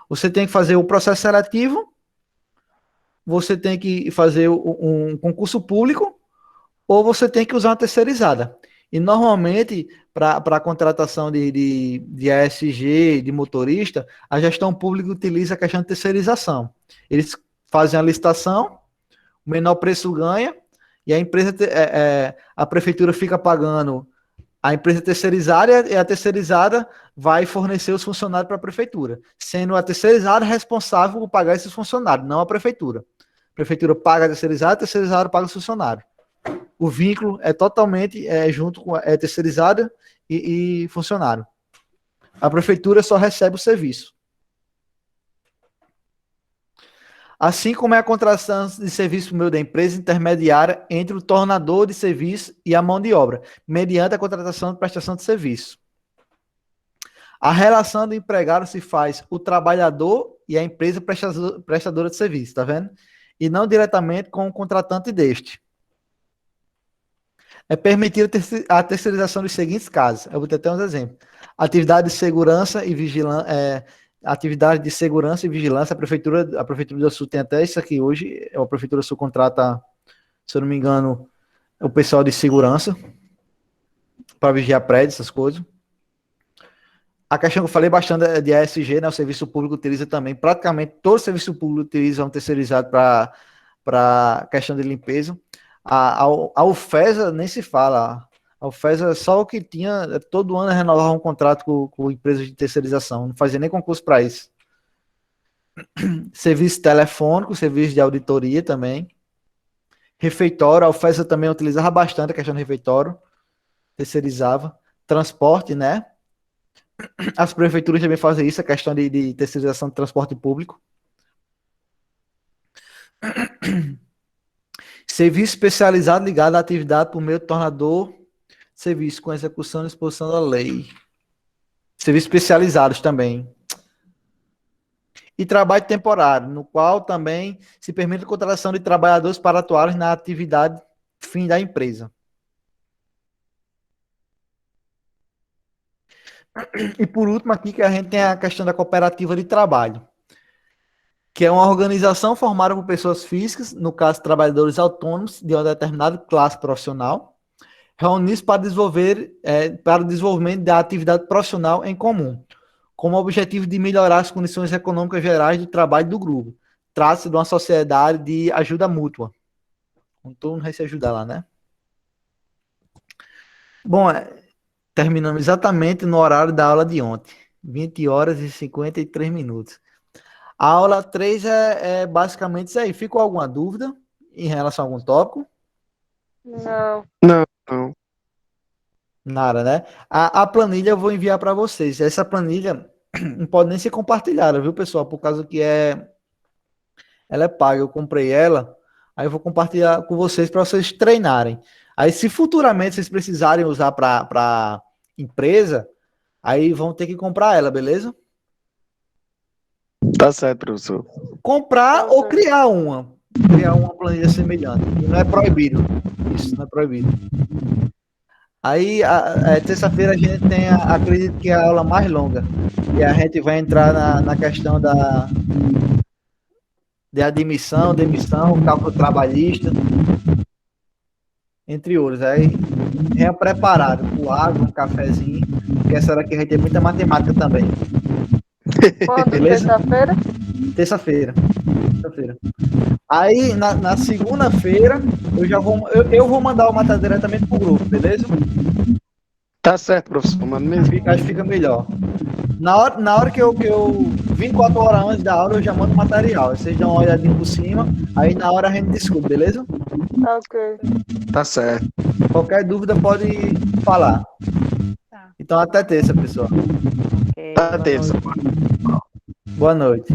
Você tem que fazer o processo seletivo, você tem que fazer um concurso público, ou você tem que usar uma terceirizada. E normalmente, para a contratação de ASG, de motorista, a gestão pública utiliza a questão de terceirização. Eles fazem a licitação, o menor preço ganha, e a empresa, a prefeitura fica pagando a empresa terceirizada, e a terceirizada vai fornecer os funcionários para a prefeitura, sendo a terceirizada responsável por pagar esses funcionários, não a prefeitura. A prefeitura paga a terceirizada paga os funcionários. O vínculo é totalmente junto com a terceirizada e funcionário. A prefeitura só recebe o serviço. Assim como é a contratação de serviço por meio da empresa intermediária entre o tornador de serviço e a mão de obra, mediante a contratação de prestação de serviço. A relação do empregado se faz o trabalhador e a empresa prestadora de serviço, tá vendo? E não diretamente com o contratante deste. É permitida a terceirização dos seguintes casos. Eu vou ter até uns exemplos. Atividade de segurança e vigilância. Atividade de segurança e vigilância, a Prefeitura do Sul tem até isso aqui hoje, a Prefeitura do Sul contrata, se eu não me engano, o pessoal de segurança para vigiar prédios, essas coisas. A questão que eu falei bastante é de ASG, né, o serviço público utiliza também, praticamente todo o serviço público utiliza um terceirizado para questão de limpeza. A UFESA nem se fala, a UFESA só o que tinha, todo ano renovava um contrato com empresas de terceirização, não fazia nem concurso para isso. Serviço telefônico, serviço de auditoria também. Refeitório, a UFESA também utilizava bastante a questão do refeitório, terceirizava. Transporte, né? As prefeituras também fazem isso, a questão de terceirização de transporte público. Serviço especializado ligado à atividade por meio do tornador, serviço com execução e exposição da lei. Serviços especializados também. E trabalho temporário, no qual também se permite a contratação de trabalhadores para atuarem na atividade fim da empresa. E por último aqui que a gente tem a questão da cooperativa de trabalho, que é uma organização formada por pessoas físicas, no caso trabalhadores autônomos de uma determinada classe profissional, reunidos para o desenvolvimento da atividade profissional em comum, com o objetivo de melhorar as condições econômicas gerais do trabalho do grupo. Trata-se de uma sociedade de ajuda mútua. Então, todo mundo vai se ajudar lá, né? Bom, terminamos exatamente no horário da aula de ontem, 20 horas e 53 minutos. A aula 3 é basicamente isso aí. Ficou alguma dúvida em relação a algum tópico? Não. Não. Nada, né? A planilha eu vou enviar para vocês. Essa planilha não pode nem ser compartilhada, viu, pessoal? Por causa que ela é paga. Eu comprei ela, aí eu vou compartilhar com vocês para vocês treinarem. Aí, se futuramente vocês precisarem usar para empresa, aí vão ter que comprar ela, beleza? Tá certo, professor. Comprar ou criar uma. Criar uma planilha semelhante. E não é proibido. Isso não é proibido. Aí, terça-feira a gente tem, acredito que é a aula mais longa. E a gente vai entrar na questão de admissão, demissão, cálculo trabalhista, entre outros. Aí, é preparado com água, um cafezinho, porque essa hora aqui a gente tem muita matemática também. Quando? Beleza? Terça-feira? Terça-feira. Aí, na segunda-feira, eu vou mandar o material diretamente pro grupo, beleza? Tá certo, professor. Mano, Acho que fica melhor. Na hora que eu 24 horas antes da aula, eu já mando o material. Vocês dão uma olhadinha por cima, aí na hora a gente discute, beleza? Ok. Tá certo. Qualquer dúvida pode falar. Tá. Então, até terça, pessoal. Ok, Tá boa terça. noite. Boa noite.